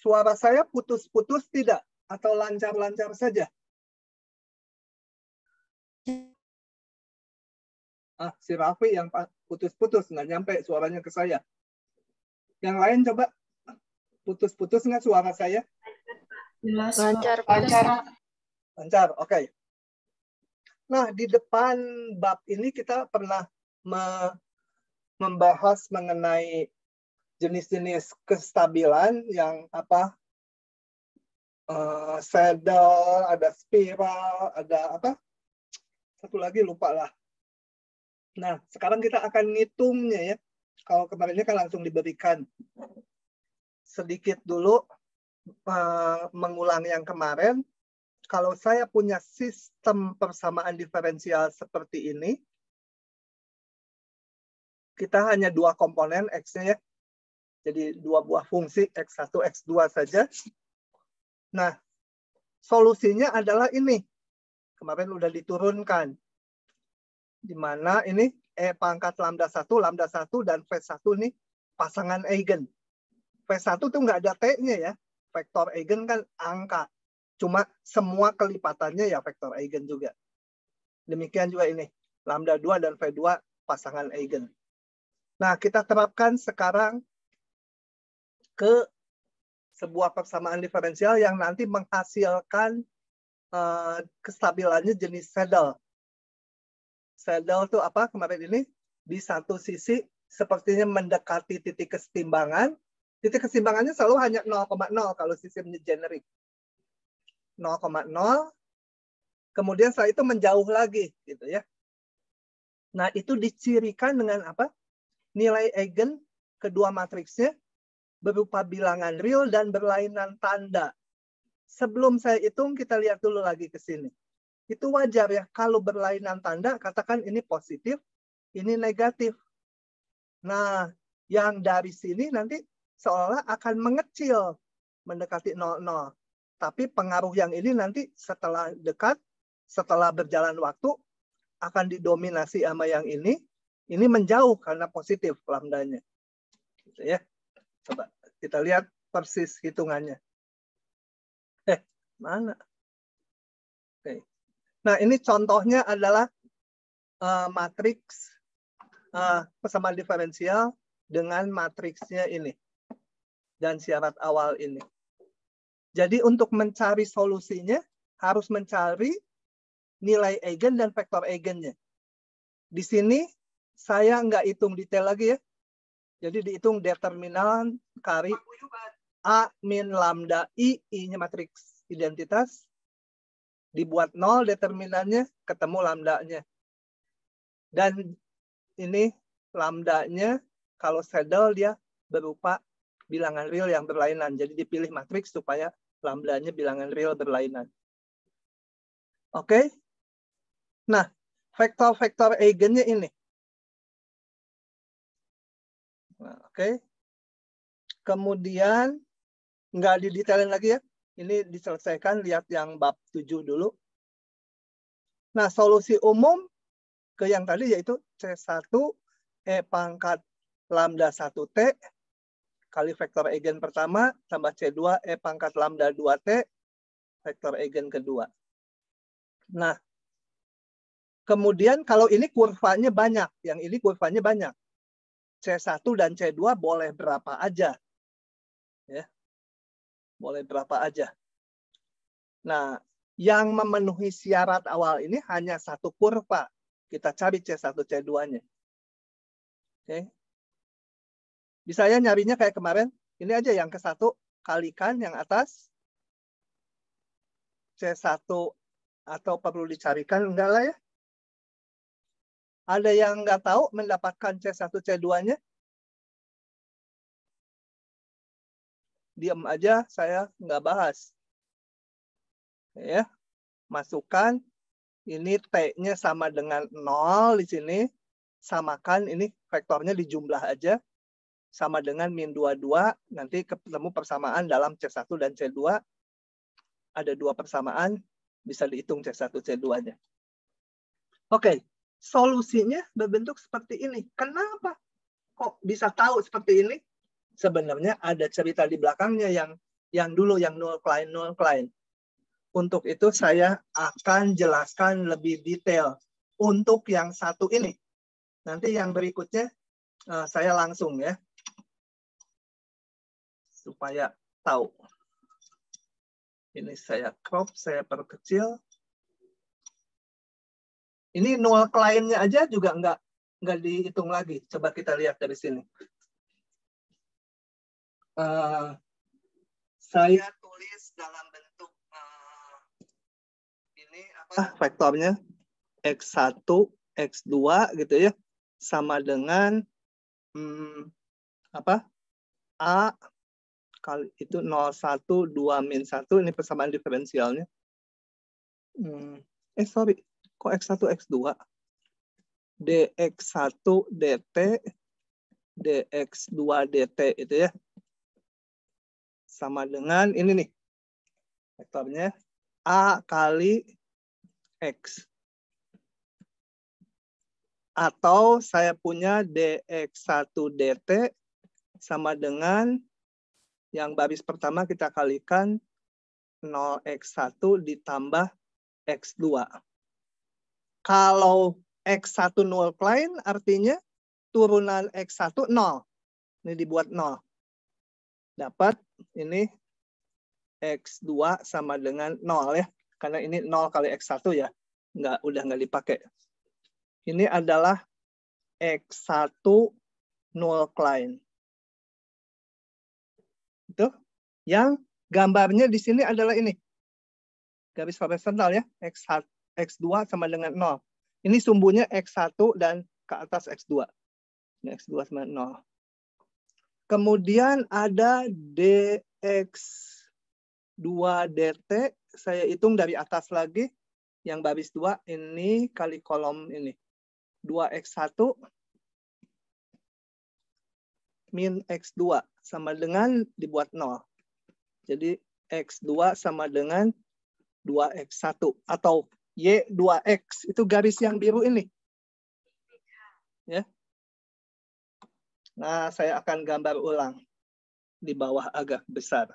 Suara saya putus-putus tidak? Atau lancar-lancar saja? Si Raffi yang putus-putus, nggak nyampe suaranya ke saya. Yang lain coba, putus-putus nggak suara saya? Lancar. Lancar, oke. Nah, di depan bab ini kita pernah membahas mengenai jenis-jenis kestabilan yang apa? Saddle, ada spiral, ada apa? Satu lagi lupa lah. Nah, sekarang kita akan ngitungnya ya. Kalau kemarinnya kan langsung diberikan. Sedikit dulu mengulang yang kemarin. Kalau saya punya sistem persamaan diferensial seperti ini, kita hanya dua komponen X-nya ya. Jadi dua buah fungsi X1, X2 saja. Nah, solusinya adalah ini. Kemarin udah diturunkan. Di mana ini E pangkat lambda 1, dan V1 nih pasangan eigen. V1 tuh nggak ada T-nya ya. Vektor eigen kan angka. Cuma semua kelipatannya ya vektor eigen juga. Demikian juga ini. Lambda 2 dan V2 pasangan eigen. Nah, kita terapkan sekarang ke sebuah persamaan diferensial yang nanti menghasilkan kestabilannya jenis saddle. Saddle itu apa kemarin ini? Di satu sisi sepertinya mendekati titik kesetimbangan. Titik kesetimbangannya selalu hanya 0,0 kalau sistemnya generik. 0,0. Kemudian setelah itu menjauh lagi, gitu ya. Nah, itu dicirikan dengan apa? Nilai eigen kedua matriksnya berupa bilangan real dan berlainan tanda. Sebelum saya hitung, kita lihat dulu lagi ke sini. Itu wajar ya, kalau berlainan tanda, katakan ini positif, ini negatif. Nah, yang dari sini nanti seolah akan mengecil, mendekati 0,0. Tapi pengaruh yang ini nanti setelah dekat, setelah berjalan waktu, akan didominasi sama yang ini menjauh karena positif lambdanya. Gitu ya. Coba kita lihat persis hitungannya. Mana? Oke. Nah, ini contohnya adalah matriks persamaan diferensial dengan matriksnya ini. Dan syarat awal ini. Jadi untuk mencari solusinya, harus mencari nilai eigen dan vektor eigennya. Di sini saya nggak hitung detail lagi ya. Jadi dihitung determinan kari A min lambda I, I-nya matriks identitas. Dibuat 0 determinannya, ketemu lambdanya. Dan ini lambdanya, kalau saddle dia berupa bilangan real yang berlainan. Jadi dipilih matriks supaya lambdanya bilangan real berlainan. Oke. Nah, vektor-vektor eigennya ini. Nah, oke. Kemudian, nggak didetailin lagi ya. Ini diselesaikan, lihat yang bab 7 dulu. Nah, solusi umum ke yang tadi yaitu C1 E pangkat lambda 1T kali vektor eigen pertama tambah C2 E pangkat lambda 2T vektor eigen kedua. Nah, kemudian kalau ini kurvanya banyak, yang ini kurvanya banyak. C1 dan C2 boleh berapa aja. Ya. Boleh berapa aja. Nah, yang memenuhi syarat awal ini hanya satu kurva. Kita cari C1, C2-nya. Oke. Bisa ya nyarinya kayak kemarin. Ini aja yang ke satu, kalikan yang atas. C1 atau perlu dicarikan, enggak lah ya. Ada yang nggak tahu mendapatkan C1, C2-nya? Diam aja, saya nggak bahas. Ya, masukkan. Ini T-nya sama dengan 0 di sini. Samakan ini vektornya dijumlah aja. Sama dengan min 22. Nanti ketemu persamaan dalam C1 dan C2. Ada dua persamaan. Bisa dihitung C1, C2-nya. Oke. Solusinya berbentuk seperti ini. Kenapa kok bisa tahu seperti ini? Sebenarnya ada cerita di belakangnya yang Yang dulu yang null client. Untuk itu saya akan jelaskan lebih detail untuk yang satu ini. Nanti yang berikutnya saya langsung ya. Supaya tahu. Ini saya crop, saya perkecil. Ini null client-nya aja juga nggak dihitung lagi. Coba kita lihat dari sini. Saya tulis dalam bentuk ini apa vektornya x1, x2 gitu ya, sama dengan apa a kali itu 0, 1, 2, min 1, ini persamaan diferensialnya. Sorry, kok x1, x2? dx1 dt, dx2 dt itu ya. Sama dengan ini nih. Vektornya a kali x. Atau saya punya dx1 dt sama dengan yang baris pertama kita kalikan 0x1 ditambah x2. Kalau x1 null client artinya turunan x1 0. Ini dibuat 0. Dapat ini x2 sama dengan 0 ya. Karena ini 0 kali x1 ya. Udah nggak dipakai. Ini adalah x1 null client. Itu yang gambarnya di sini adalah ini. Garis horizontal ya. X2 sama dengan 0. Ini sumbunya x1 dan ke atas x2. Ini x2 sama 0. Kemudian ada dx2 dt. Saya hitung dari atas lagi. Yang baris 2 ini kali kolom ini. 2x1 min x2 sama dengan dibuat 0. Jadi x2 sama dengan 2x1 atau y2x. Itu garis yang biru ini. Ya. Nah, saya akan gambar ulang. Di bawah agak besar.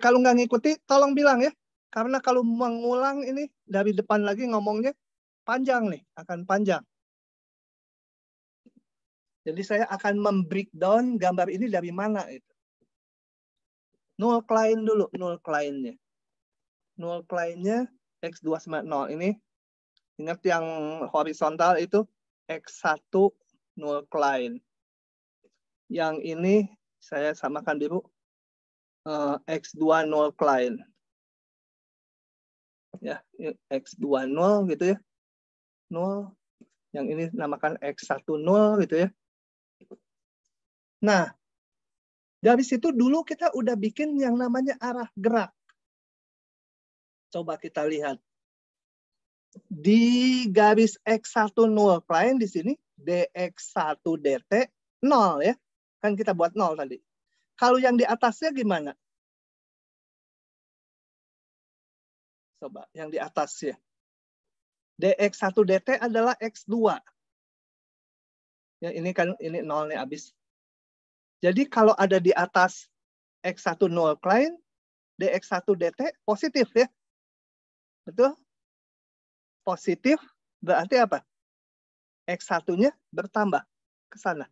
Kalau nggak ngikuti, tolong bilang ya. Karena kalau mengulang ini dari depan lagi ngomongnya panjang nih. Akan panjang. Jadi saya akan membreakdown gambar ini dari mana itu. Null client dulu, null client-nya. Null client-nya x2 sama 0. Ini ingat yang horizontal itu x1 null client. Yang ini saya samakan biru x2 null client. Ya, x2 0 gitu ya. 0. Yang ini namakan x1 0 gitu ya. Nah, dari situ dulu kita udah bikin yang namanya arah gerak. Coba kita lihat. Di garis x1 null client di sini dx1 dt 0 ya. Kan kita buat 0 tadi. Kalau yang di atasnya gimana? Coba yang di atasnya. dx1 dt adalah x2. Ya, ini kan ini 0 nih habis. Jadi kalau ada di atas x1 null client, dx1 dt positif ya. Betul? Positif berarti apa? X1-nya bertambah ke sana.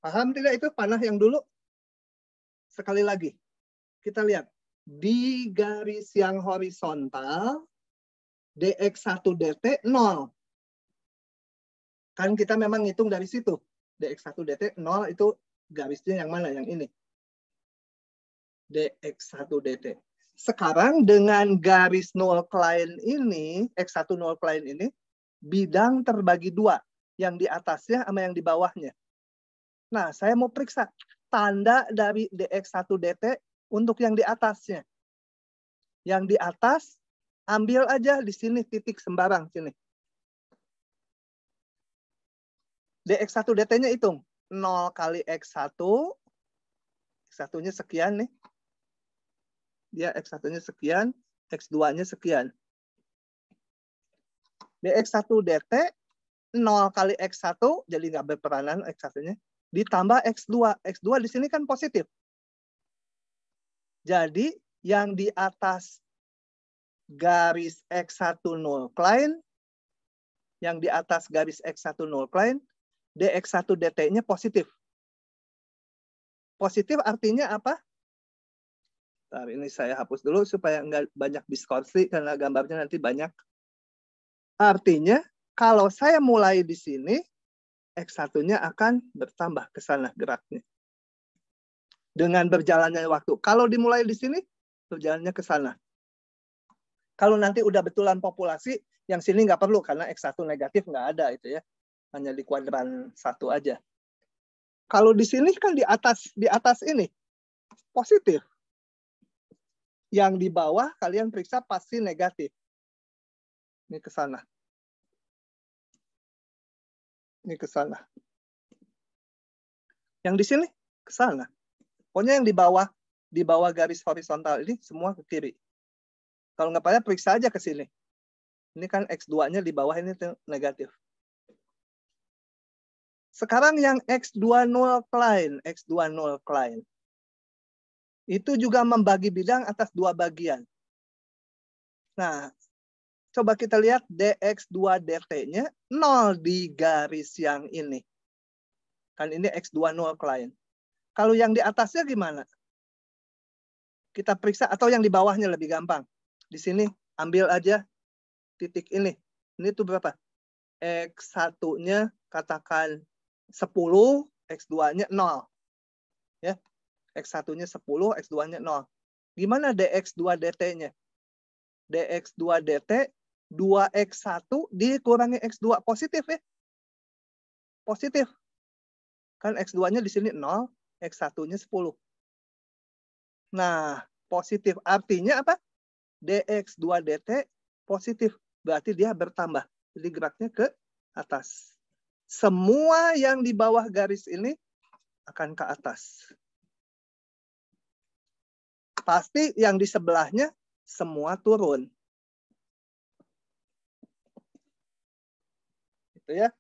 Paham tidak itu panah yang dulu? Sekali lagi. Kita lihat. Di garis yang horizontal, dx1 dt 0. Kan kita memang ngitung dari situ. dx1 dt 0 itu garisnya yang mana? Yang ini. dx1 dt. Sekarang dengan garis null client ini, x1 null client ini, bidang terbagi 2. Yang di atasnya sama yang di bawahnya. Nah, saya mau periksa tanda dari dx1 dt untuk yang di atasnya. Yang di atas, ambil aja di sini titik sembarang. Sini. dx1 dt-nya hitung. 0 kali x1. X1-nya sekian nih. Dia x1-nya sekian, x2-nya sekian. dx1 dt 0 kali x1, jadi nggak berperanan x1-nya. ditambah X2. X2 di sini kan positif. Jadi yang di atas garis X1 null cline, yang di atas garis X1 null cline, dx1 dt-nya positif. Positif artinya apa? Bentar, ini saya hapus dulu supaya nggak banyak distorsi karena gambarnya nanti banyak. Artinya kalau saya mulai di sini, X1-nya akan bertambah ke sana geraknya. Dengan berjalannya waktu. Kalau dimulai di sini, berjalannya ke sana. Kalau nanti udah betulan populasi, yang sini nggak perlu karena X1 negatif nggak ada itu ya. Hanya di kuadran 1 aja. Kalau di sini kan di atas ini positif. Yang di bawah kalian periksa pasti negatif. Ini ke sana. Ini ke sana. Yang di sini ke sana. Pokoknya yang di bawah garis horizontal ini semua ke kiri. Kalau nggak percaya periksa aja ke sini. Ini kan X2-nya di bawah ini negatif. Sekarang yang X2 null cline, X2 null cline. Itu juga membagi bidang atas 2 bagian. Nah, coba kita lihat dx2 dt-nya 0 di garis yang ini. Kan ini X2 null cline. Kalau yang di atasnya gimana? Kita periksa atau yang di bawahnya lebih gampang. Di sini ambil aja titik ini. Ini tuh berapa? X1-nya katakan 10, X2-nya 0. Ya. X1-nya 10, X2-nya 0. Gimana dx2 dt-nya? dx2 dt 2x1 dikurangi x2 positif ya. Positif. Kan x2-nya di sini 0, x1-nya 10. Nah, positif artinya apa? dx2 dt positif. Berarti dia bertambah. Jadi geraknya ke atas. Semua yang di bawah garis ini akan ke atas. Pasti yang di sebelahnya semua turun. Gitu ya.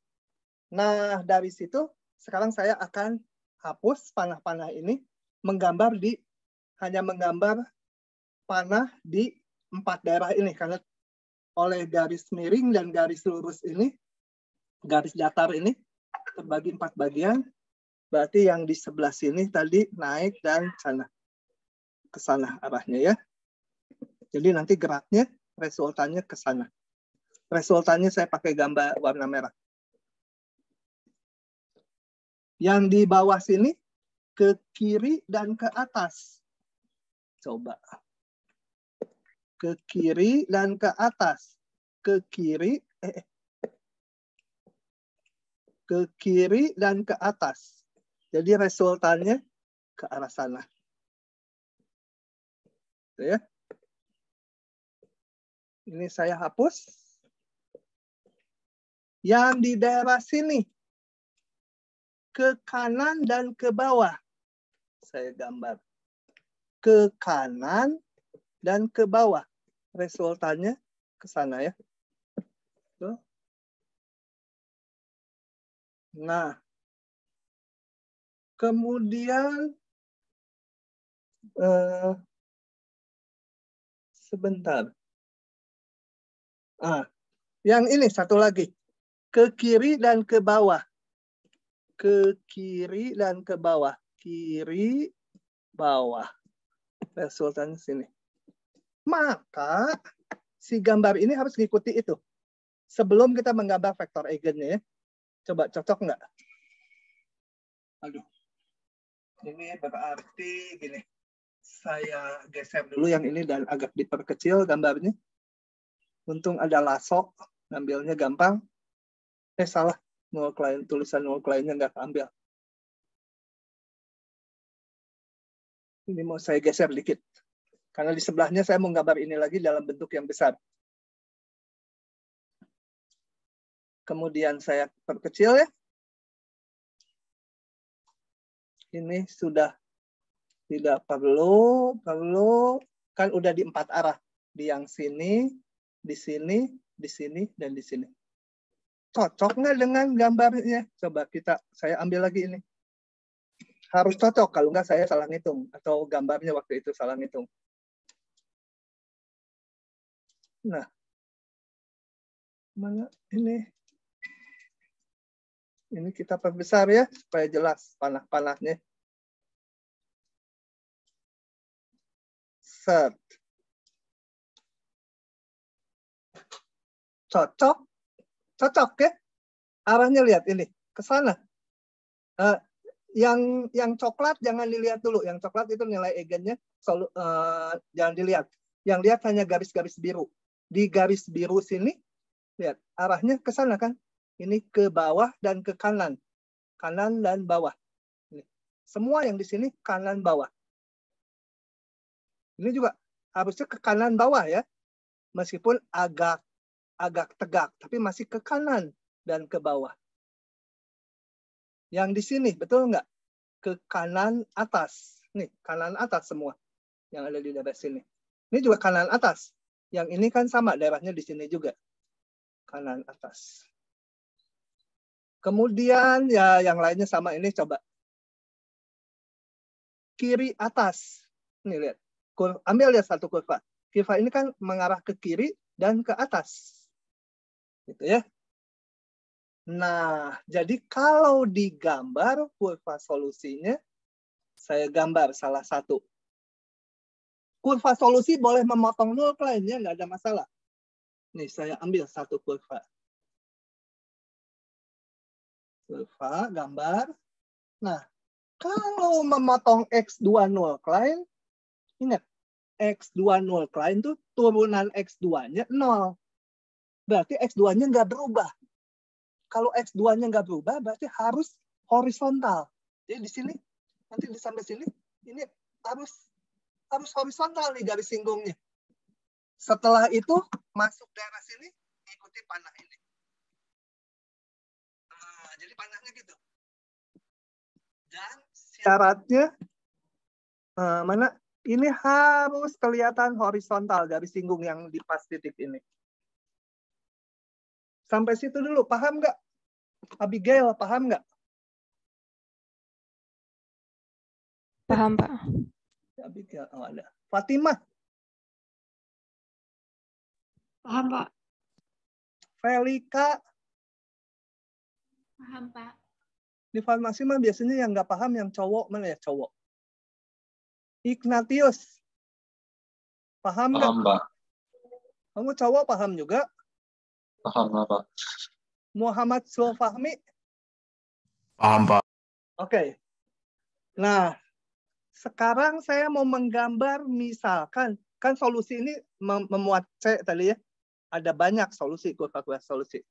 Nah, dari situ sekarang saya akan hapus panah-panah ini, hanya menggambar panah di 4 daerah ini karena oleh garis miring dan garis lurus ini, garis datar ini terbagi 4 bagian. Berarti yang di sebelah sini tadi naik dan sana ke sana arahnya ya. Jadi nanti geraknya resultannya ke sana. Resultannya saya pakai gambar warna merah. Yang di bawah sini ke kiri dan ke atas. Coba. Ke kiri dan ke atas. Ke kiri dan ke atas. Jadi resultannya ke arah sana. Ya. Ini saya hapus. Yang di daerah sini ke kanan dan ke bawah. Saya gambar. Ke kanan dan ke bawah. Resultannya ke sana ya. Tuh. Nah. Kemudian sebentar. Yang ini satu lagi. Ke kiri dan ke bawah. Ke kiri dan ke bawah. Kiri, bawah. Resultannya sini. Maka si gambar ini harus mengikuti itu. Sebelum kita menggambar vektor eigennya ya. Coba cocok nggak? Aduh. Ini berarti gini. Saya geser dulu yang ini dan agak diperkecil gambarnya. Untung ada lasso. Ngambilnya gampang. Salah. Tulisan null client-nya nggak ambil. Ini mau saya geser dikit. Karena di sebelahnya saya mau gambar ini lagi dalam bentuk yang besar. Kemudian saya perkecil ya. Ini sudah tidak perlu. Kan udah di 4 arah. Di yang sini, di sini, di sini, dan di sini. Cocok nggak dengan gambarnya? Coba saya ambil lagi ini. Harus cocok, kalau enggak saya salah ngitung. Atau gambarnya waktu itu salah ngitung. Nah, mana ini? Ini kita perbesar ya, supaya jelas panah-panahnya. Set. Cocok. Cocok ya. Arahnya lihat ini, ke sana. Yang coklat jangan dilihat dulu. Yang coklat itu nilai eigennya jangan dilihat. Yang lihat hanya garis-garis biru. Di garis biru sini, lihat arahnya ke sana kan. Ini ke bawah dan ke kanan. Kanan dan bawah. Ini. Semua yang di sini kanan bawah. Ini juga harusnya ke kanan bawah ya. Meskipun agak tegak, tapi masih ke kanan dan ke bawah. Yang di sini, betul nggak? Ke kanan atas. Nih, kanan atas semua. Yang ada di daerah sini. Ini juga kanan atas. Yang ini kan sama, daerahnya di sini juga. Kanan atas. Kemudian, ya yang lainnya sama ini, coba. Kiri atas. Nih, lihat. Ambil lihat satu kurva. Kurva ini kan mengarah ke kiri dan ke atas. Gitu ya. Nah, jadi kalau digambar kurva solusinya, saya gambar salah satu. Kurva solusi boleh memotong nol lainnya, nggak ada masalah. Nih, saya ambil satu kurva. Kurva, gambar. Nah, kalau memotong X2 nol klien, ingat, X2 nol klien itu turunan X2-nya 0. Berarti X2-nya nggak berubah. Kalau X2-nya nggak berubah, berarti harus horizontal. Jadi di sini, nanti sampai sini, ini harus horizontal nih garis singgungnya. Setelah itu, masuk daerah sini, ikuti panah ini. Nah, jadi panahnya gitu. Dan syaratnya, mana? Ini harus kelihatan horizontal garis singgung yang di pas titik ini. Sampai situ dulu, paham nggak? Abigail, paham nggak? Paham, Pak. Abigail, oh ada. Fatimah. Paham, Pak. Felika. Paham, Pak. Di farmasi mah biasanya yang nggak paham yang cowok, mana ya cowok? Ignatius. Paham nggak? Paham, Pak. Kamu cowok paham juga? Paham, Pak. Muhammad Sulfahmi. Paham, Pak. Oke. Nah, sekarang saya mau menggambar misalkan, kan solusi ini memuat C tadi ya. Ada banyak solusi, kurva-kurva solusi.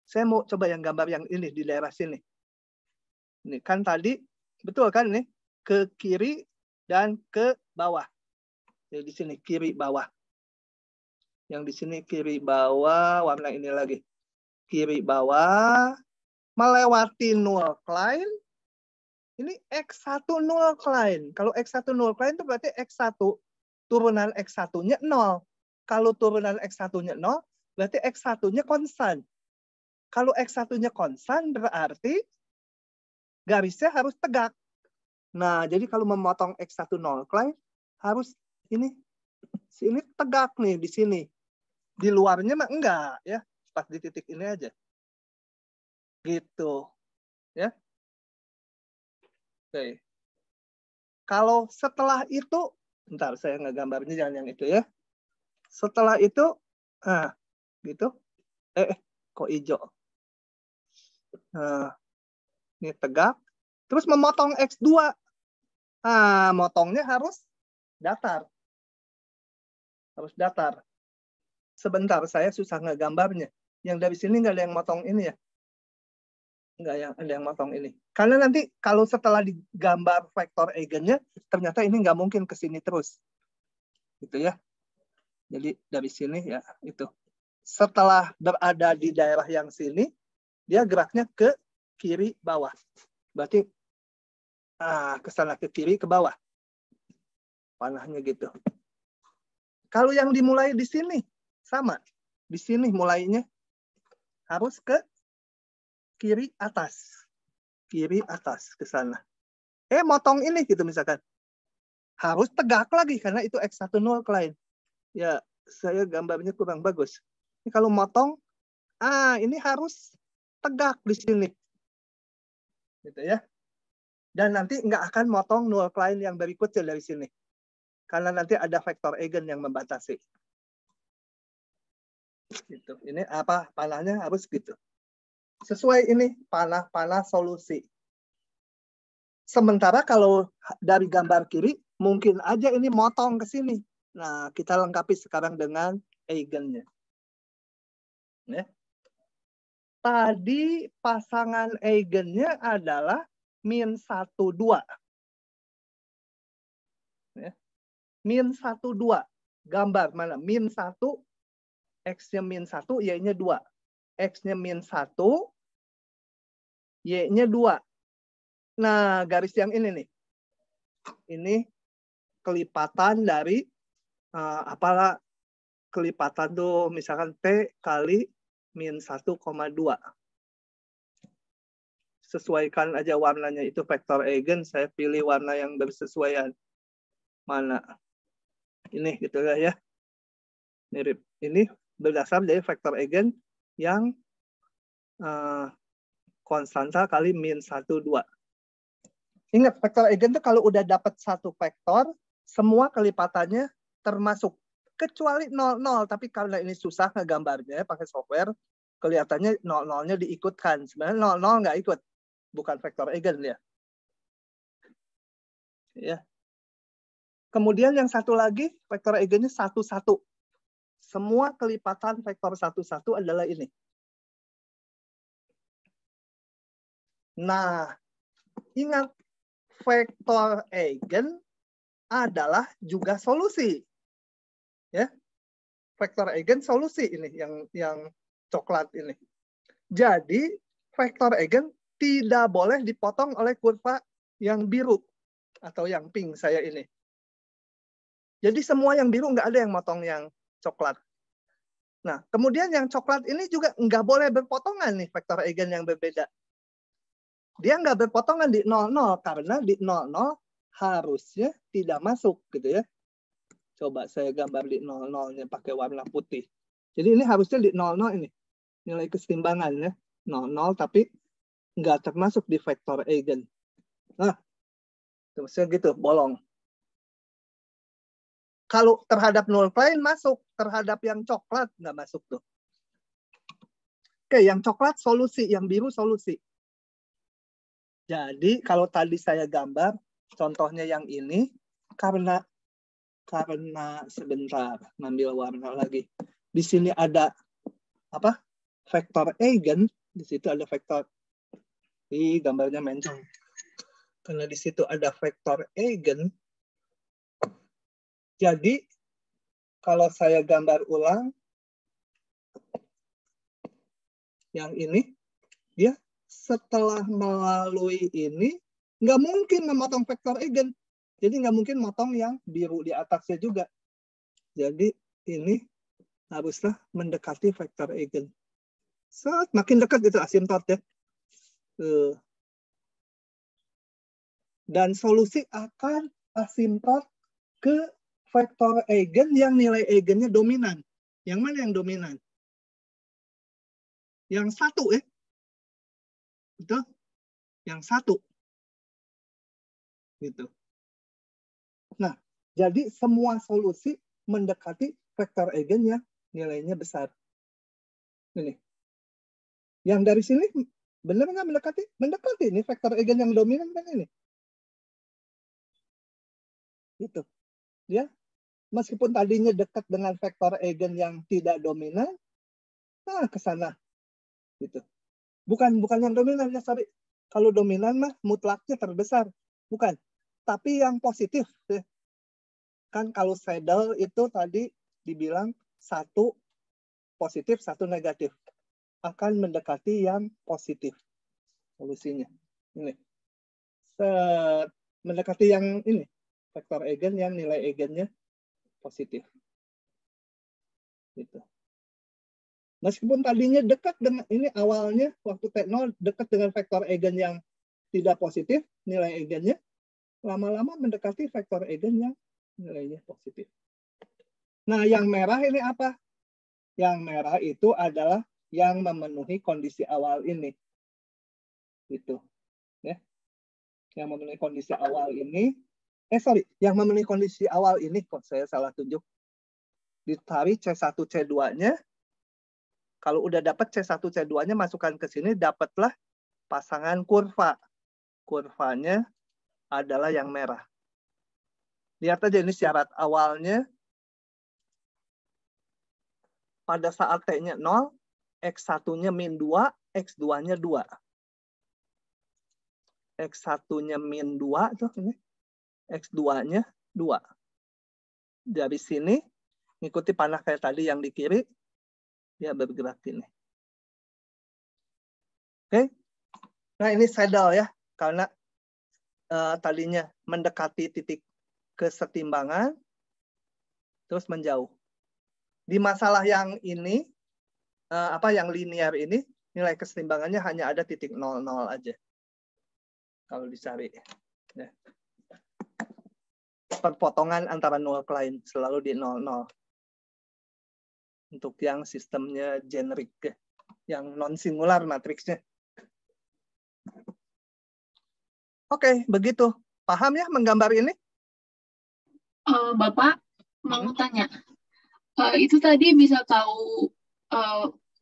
Saya mau coba yang gambar yang ini di daerah sini. Ini kan tadi, betul kan ini? Ke kiri dan ke bawah. Jadi di sini kiri bawah. Yang di sini kiri bawah, warna ini lagi. Kiri bawah, melewati null line. Ini X1 null line. Kalau X1 null line itu berarti X1 turunan X1-nya 0. Kalau turunan X1-nya 0, berarti X1-nya konstan. Kalau X1-nya konstan berarti garisnya harus tegak. Nah, jadi kalau memotong X1 null line harus ini tegak nih di sini. Di luarnya mah enggak ya, pas di titik ini aja. Gitu. Ya. Oke. Kalau setelah itu, bentar saya ngegambarnya jangan yang itu ya. Setelah itu, gitu. Kok hijau? Nah, ini tegak. Terus memotong X2. Motongnya harus datar. Harus datar. Sebentar, saya susah ngegambarnya. Yang dari sini nggak ada yang motong ini ya. Nggak ada yang motong ini. Karena nanti kalau setelah digambar vektor eigennya, ternyata ini nggak mungkin ke sini terus. Gitu ya. Jadi dari sini ya itu. Setelah berada di daerah yang sini, dia geraknya ke kiri bawah. Berarti ke sana ke kiri ke bawah. Panahnya gitu. Kalau yang dimulai di sini sama. Di sini mulainya harus ke kiri atas. Kiri atas ke sana. Motong ini gitu misalkan. Harus tegak lagi karena itu X10 klien. Ya, saya gambarnya kurang bagus. Ini kalau motong, ini harus tegak di sini. Gitu ya. Dan nanti nggak akan motong null klien yang berikutnya dari sini. Karena nanti ada vektor eigen yang membatasi. Gitu. Ini apa panahnya harus gitu. Sesuai ini panah solusi. Sementara kalau dari gambar kiri, mungkin aja ini motong ke sini. Nah, kita lengkapi sekarang dengan eigennya. Ya. Tadi pasangan eigennya adalah min 1, 2. Ya. Min 1, 2. Gambar mana? Min 1, X-nya min 1, Y-nya 2. X-nya min 1, Y-nya 2. Nah, garis yang ini nih. Ini kelipatan dari apalah kelipatan tuh misalkan P kali min 1,2. Sesuaikan aja warnanya, itu vektor eigen, saya pilih warna yang bersesuaian. Mana? Ini gitu ya. Mirip. Ini berdasar dari vektor eigen yang konstanta kali min 1, 2. Ingat, vektor eigen itu kalau udah dapat satu vektor, semua kelipatannya termasuk. Kecuali 0, 0. Tapi karena ini susah ngegambarnya pakai software, kelihatannya 0, 0-nya diikutkan. Sebenarnya 0, 0 nggak ikut. Bukan vektor eigen ya. Ya. Kemudian yang satu lagi, vektor eigennya 1, 1. Semua kelipatan vektor 1, 1 adalah ini. Nah, ingat, vektor eigen adalah juga solusi. Ya. Vektor eigen solusi ini yang coklat ini. Jadi, vektor eigen tidak boleh dipotong oleh kurva yang biru atau yang pink saya ini. Jadi semua yang biru nggak ada yang motong yang coklat. Nah, kemudian yang coklat ini juga nggak boleh berpotongan nih vektor eigen yang berbeda. Dia nggak berpotongan di 0, 0 karena di 0, 0 harusnya tidak masuk gitu ya. Coba saya gambar di 0, 0-nya pakai warna putih. Jadi ini harusnya di 0, 0 ini. Nilai keseimbangannya 0, 0 tapi nggak termasuk di vektor eigen. Nah, terusnya gitu, bolong. Kalau terhadap null klien masuk, terhadap yang coklat nggak masuk tuh. Oke, yang coklat solusi, yang biru solusi. Jadi kalau tadi saya gambar, contohnya yang ini, karena sebentar, ngambil warna lagi. Di sini ada apa? Vektor eigen, di situ ada vektor. Di gambarnya mencong. Karena di situ ada vektor eigen. Jadi kalau saya gambar ulang, yang ini, dia setelah melalui ini, nggak mungkin memotong vektor eigen. Jadi nggak mungkin motong yang biru di atasnya juga. Jadi ini haruslah mendekati vektor eigen. Makin dekat itu asimtot ya. Dan solusi akan asimtot ke vektor eigen yang nilai eigennya dominan. Yang mana yang dominan? Yang satu ya. Betul? Yang satu. Gitu. Nah, jadi semua solusi mendekati vektor eigen yang nilainya besar. Ini. Yang dari sini benar nggak mendekati? Mendekati. Ini vektor eigen yang dominan kan ini. Gitu. Ya. Meskipun tadinya dekat dengan vektor eigen yang tidak dominan, nah ke sana. Gitu. Bukan yang dominan ya, sorry. Kalau dominan mah mutlaknya terbesar. Bukan. Tapi yang positif. Ya. Kan kalau saddle itu tadi dibilang 1 positif, 1 negatif. Akan mendekati yang positif. Solusinya. Ini. Mendekati yang ini. Vektor eigen yang nilai eigennya positif. Gitu. Meskipun tadinya dekat dengan ini awalnya waktu T0 dekat dengan vektor eigen yang tidak positif, nilai eigennya, lama-lama mendekati vektor eigen yang nilainya positif. Nah, yang merah ini apa? Yang merah itu adalah yang memenuhi kondisi awal ini. Gitu. Ya. Yang memenuhi kondisi awal ini. Yang memenuhi kondisi awal ini, kok saya salah tunjuk. Ditarik C1, C2-nya. Kalau udah dapat C1, C2-nya, masukkan ke sini, dapatlah pasangan kurva. Kurvanya adalah yang merah. Lihat aja ini syarat awalnya. Pada saat T-nya 0, X1-nya min 2, X2-nya 2. X1-nya min 2, tuh ini. X2-nya 2. Dari sini, ngikuti panah kayak tadi yang di kiri, dia bergerak ini. Oke. Nah, ini saddle ya, karena tadinya mendekati titik kesetimbangan, terus menjauh. Di masalah yang ini, yang linear ini, nilai kesetimbangannya hanya ada titik 0,0 aja. Kalau dicari. Ya. Perpotongan antara nol lain selalu di 0,0. Untuk yang sistemnya generik, yang non-singular matriksnya. Oke, begitu. Paham ya menggambar ini? Bapak mau tanya, itu tadi bisa tahu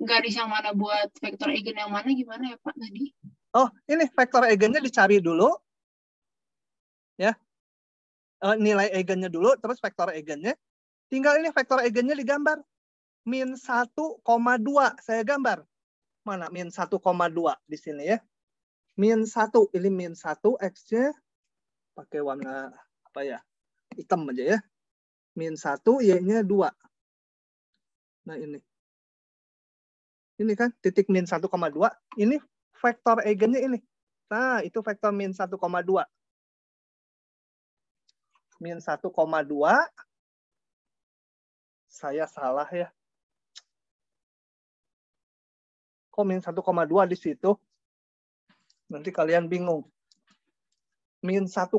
garis yang mana buat vektor eigen yang mana gimana ya Pak tadi? Oh, ini vektor eigennya dicari dulu. Ya. Nilai eigennya dulu, terus vektor eigennya. Tinggal ini vektor eigennya digambar. Min 1,2 saya gambar. Mana min 1,2 di sini ya. Min 1, ini min 1, X-nya pakai warna apa ya? Hitam aja ya. Min 1, Y-nya 2. Nah ini. Ini kan titik min 1,2. Ini vektor eigennya ini. Nah, itu vektor min 1,2. Min 1,2. Saya salah ya. Kok min 1,2 di situ? Nanti kalian bingung. Min 1,2.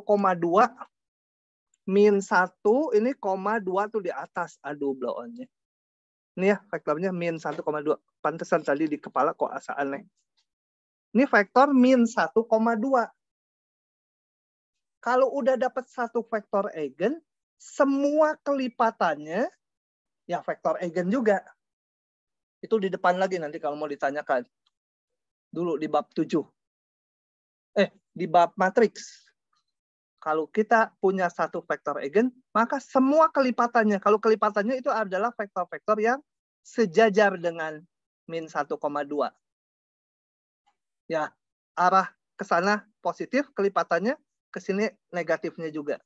Min 1 ini koma 2 tuh di atas. Aduh, blow-on-nya. Ini ya, vektornya min 1,2. Pantesan tadi di kepala kok asa aneh. Ini vektor min 1,2. Kalau udah dapat satu vektor eigen, semua kelipatannya, ya vektor eigen juga. Itu di depan lagi nanti kalau mau ditanyakan. Dulu di bab 7. Di bab matriks. Kalau kita punya satu vektor eigen, maka semua kelipatannya, kalau kelipatannya itu adalah vektor-vektor yang sejajar dengan min 1,2. Ya, arah ke sana positif, kelipatannya ke sini negatifnya juga.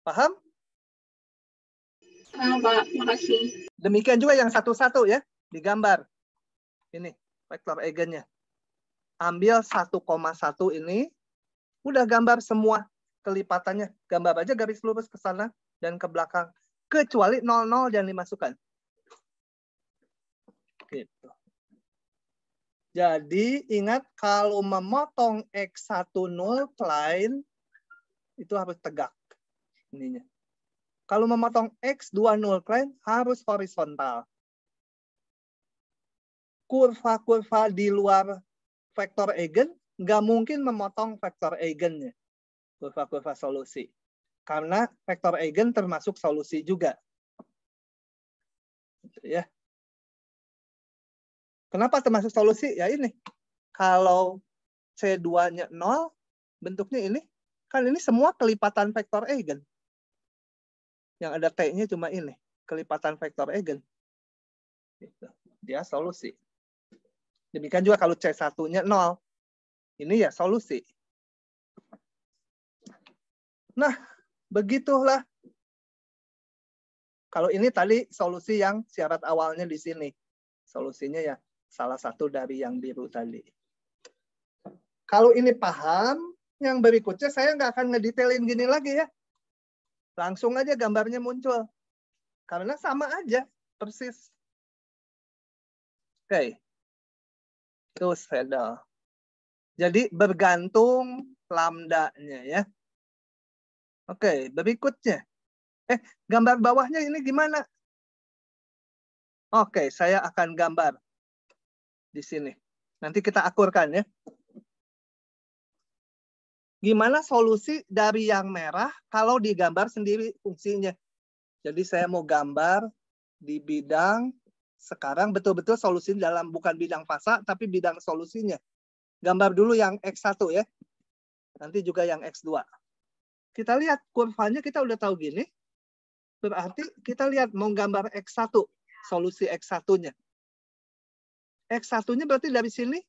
Paham? Pak, makasih. Demikian juga yang satu-satu ya, digambar. Ini vektor eigennya. Ambil 1,1 ini, udah gambar semua kelipatannya. Gambar aja garis lurus ke sana dan ke belakang. Kecuali 0,0 yang dimasukkan. Gitu. Jadi ingat kalau memotong X1 null line, itu harus tegak. Ininya. Kalau memotong X2 null line, harus horizontal. Kurva-kurva di luar vektor eigen, nggak mungkin memotong vektor eigennya. Kurva-kurva solusi. Karena vektor eigen termasuk solusi juga. Ya. Kenapa termasuk solusi? Ya ini. Kalau C2-nya 0, bentuknya ini. Kan ini semua kelipatan vektor eigen. Yang ada T-nya cuma ini. Kelipatan vektor eigen. Dia solusi. Demikian juga kalau C1-nya 0. Ini ya solusi. Nah, begitulah. Kalau ini tadi solusi yang syarat awalnya di sini. Solusinya ya salah satu dari yang biru tadi. Kalau ini paham, yang berikutnya saya nggak akan ngedetailin gini lagi ya. Langsung aja gambarnya muncul. Karena sama aja, persis. Oke. Itu saddle. Jadi bergantung lambdanya ya. Oke, berikutnya. Gambar bawahnya ini gimana? Oke, saya akan gambar di sini. Nanti kita akurkan ya. Gimana solusi dari yang merah kalau digambar sendiri fungsinya? Jadi saya mau gambar di bidang sekarang betul-betul solusi dalam bukan bidang fasa tapi bidang solusinya. Gambar dulu yang X1 ya. Nanti juga yang X2. Kita lihat kurvanya kita udah tahu gini. Berarti kita lihat mau gambar X1, solusi X1-nya. X1-nya berarti dari sini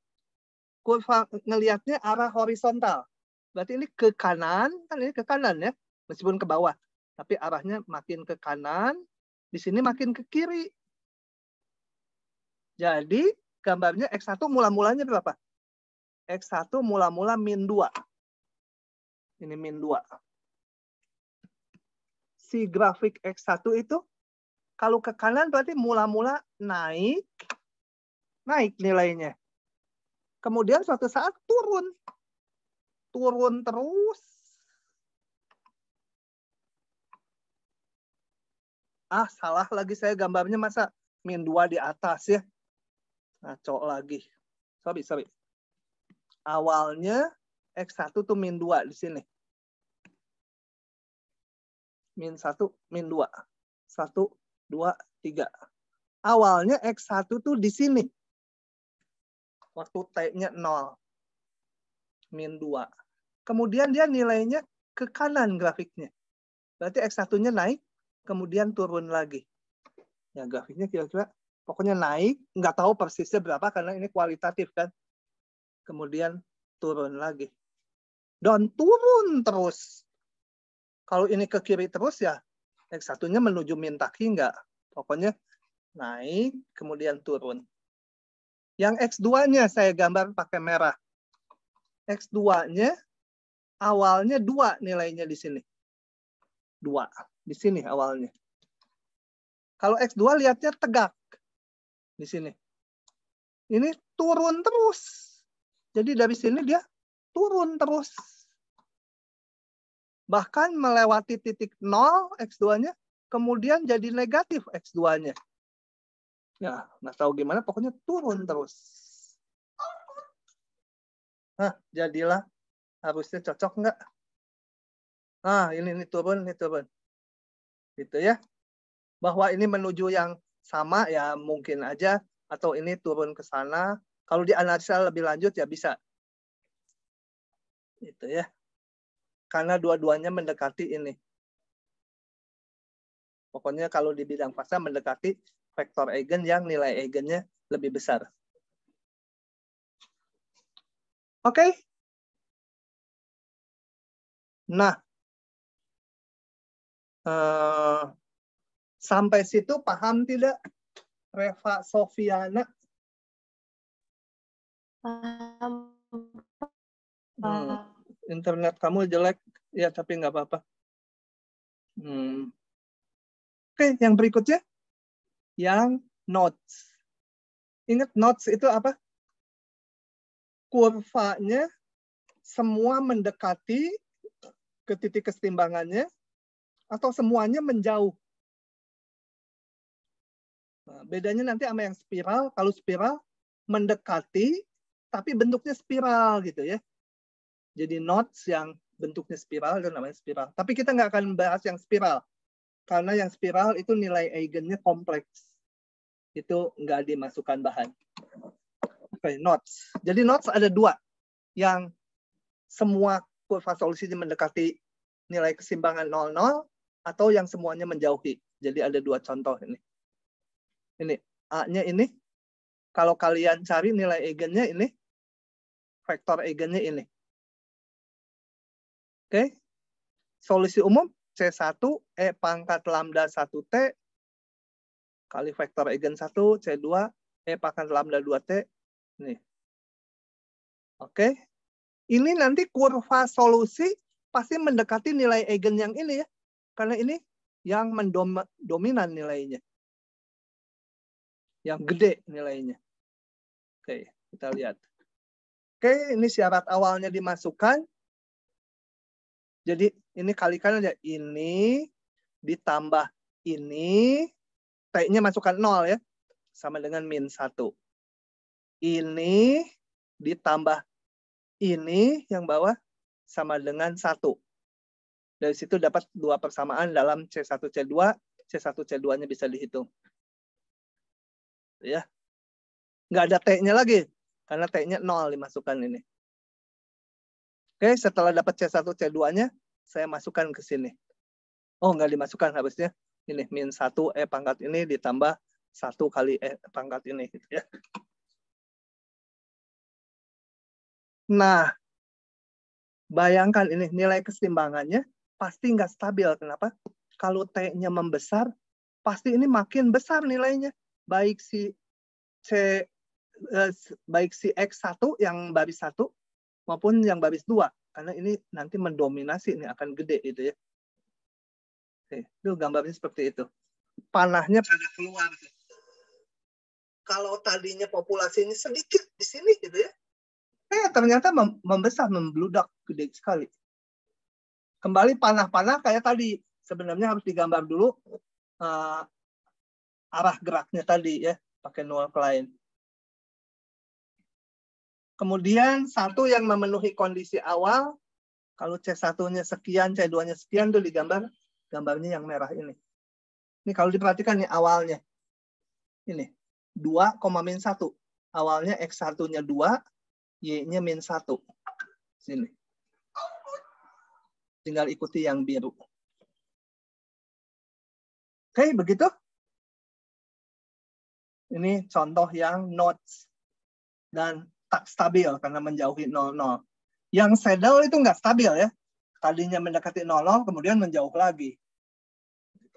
kurva ngelihatnya arah horizontal. Berarti ini ke kanan, kan ini ke kanan ya, meskipun ke bawah. Tapi arahnya makin ke kanan, di sini makin ke kiri. Jadi gambarnya X1 mula-mulanya berapa? X1 mula-mula min 2. Ini min 2. Si grafik X1 itu kalau ke kanan berarti mula-mula naik nilainya. Kemudian suatu saat turun. Turun terus. Salah lagi saya gambarnya masa min 2 di atas ya. Ngaco lagi. Sorry. Awalnya X1 tuh min 2 di sini. Min 1, min 2. 1, 2, 3. Awalnya X1 tuh di sini. Waktu T-nya 0. Min 2. Kemudian dia nilainya ke kanan grafiknya. Berarti X1-nya naik, kemudian turun lagi. Ya grafiknya kira-kira pokoknya naik, nggak tahu persisnya berapa karena ini kualitatif kan. Kemudian turun lagi. Dan turun terus. Kalau ini ke kiri terus ya, X1-nya menuju min taki nggak. Pokoknya naik, kemudian turun. Yang X2-nya saya gambar pakai merah. X2-nya awalnya 2 nilainya di sini. 2. Di sini awalnya. Kalau X2 lihatnya tegak. Di sini. Ini turun terus. Jadi dari sini dia turun terus. Bahkan melewati titik 0 X2-nya, kemudian jadi negatif X2-nya. Ya, nggak tahu gimana, pokoknya turun terus. Jadilah. Harusnya cocok nggak? Ini turun, ini turun. Gitu ya. Bahwa ini menuju yang sama ya mungkin aja. Atau ini turun ke sana. Kalau dianalisa lebih lanjut ya bisa. Gitu ya. Karena dua-duanya mendekati ini. Pokoknya kalau di bidang fasa mendekati vektor eigen yang nilai eigennya lebih besar. Oke? Nah, sampai situ paham tidak, Reva Sofiana? Paham. Internet kamu jelek, ya tapi nggak apa-apa. Oke, yang berikutnya. Yang nodes. Ingat nodes itu apa? Kurvanya semua mendekati ke titik kesetimbangannya atau semuanya menjauh. Nah, bedanya nanti sama yang spiral. Kalau spiral mendekati tapi bentuknya spiral gitu ya. Jadi nodes yang bentuknya spiral itu namanya spiral. Tapi kita nggak akan bahas yang spiral. Karena yang spiral itu nilai eigennya kompleks. Itu nggak dimasukkan bahan. Oke, nodes. Jadi nodes ada 2. Yang semua kurva solusinya mendekati nilai keseimbangan 0,0 atau yang semuanya menjauhi. Jadi ada 2 contoh ini. Ini A-nya ini. Kalau kalian cari nilai eigennya ini. Vektor eigennya ini. Oke. Solusi umum C1 E pangkat lambda 1T kali vektor eigen 1 C2 E pangkat lambda 2T. Nih. Oke. Ini nanti kurva solusi pasti mendekati nilai eigen yang ini ya. Karena ini yang mendominan nilainya. Yang gede nilainya. Oke, kita lihat. Oke, ini syarat awalnya dimasukkan. Jadi ini kalikan aja. Ini ditambah ini. T-nya masukkan 0 ya. Sama dengan min 1. Ini ditambah ini yang bawah sama dengan 1. Dari situ dapat 2 persamaan dalam C1, C2. C1, C2-nya bisa dihitung. Ya. Nggak ada T-nya lagi. Karena T-nya 0 dimasukkan ini. Oke, setelah dapat C1, C2-nya, saya masukkan ke sini. Oh, nggak dimasukkan habisnya. Ini, min 1 E pangkat ini ditambah 1 kali E pangkat ini. Gitu ya. Nah, bayangkan ini, nilai keseimbangannya pasti nggak stabil. Kenapa? Kalau T-nya membesar, pasti ini makin besar nilainya. Baik si X1 yang baris 1 maupun yang baris 2. Karena ini nanti mendominasi, ini akan gede gitu ya. Oke, itu gambarnya seperti itu. Panahnya pada keluar. Kalau tadinya populasinya sedikit di sini gitu ya. Ternyata membesar, membludak gede sekali. Kembali panah-panah kayak tadi. Sebenarnya harus digambar dulu arah geraknya tadi ya. Pakai null line. Kemudian satu yang memenuhi kondisi awal. Kalau C1-nya sekian, C2-nya sekian, itu digambar. Gambarnya yang merah ini. Ini kalau diperhatikan nih awalnya. Ini. 2, min 1. Awalnya X1-nya 2, Y-nya min 1. Sini. Tinggal ikuti yang biru. Oke, begitu. Ini contoh yang nodes. Dan tak stabil karena menjauhi 0,0. Yang saddle itu nggak stabil ya. Tadinya mendekati 0,0, kemudian menjauh lagi.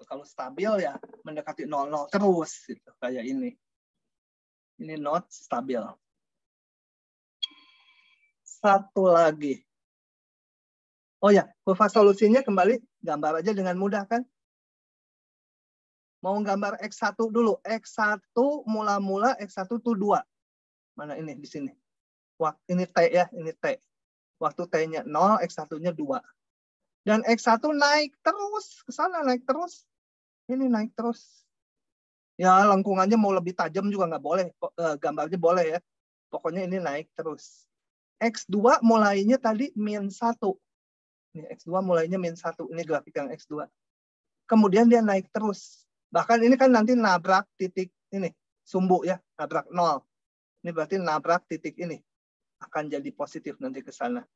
Kalau stabil ya mendekati 0,0 terus. Gitu, kayak ini. Ini node stabil. Satu lagi. Oh ya, kurva solusinya kembali gambar aja dengan mudah kan. Mau gambar X1 dulu. X1 mula-mula X1 itu 2. Mana ini di sini. Ini T ya, ini T. Waktu T-nya 0, X1-nya 2. Dan X1 naik terus. Ke sana naik terus. Ini naik terus. Ya, lengkungannya mau lebih tajam juga nggak boleh. Gambarnya boleh ya. Pokoknya ini naik terus. X2 mulainya tadi min 1. Ini X2 mulainya min 1. Ini grafik yang X2. Kemudian dia naik terus. Bahkan ini kan nanti nabrak titik ini. Sumbu ya, nabrak 0. Ini berarti nabrak titik ini. Akan jadi positif nanti ke sana.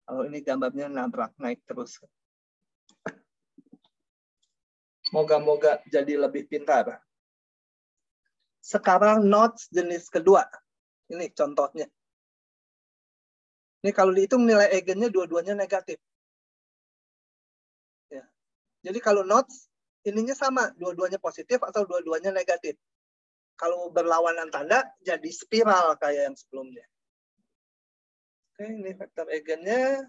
Kalau ini gambarnya nabrak, naik terus. Moga-moga jadi lebih pintar. Sekarang nodes jenis kedua. Ini contohnya. Ini kalau dihitung nilai eigennya dua-duanya negatif. Ya. Jadi kalau nodes, ininya sama. Dua-duanya positif atau dua-duanya negatif. Kalau berlawanan tanda, jadi spiral kayak yang sebelumnya. Oke, ini vektor eigennya.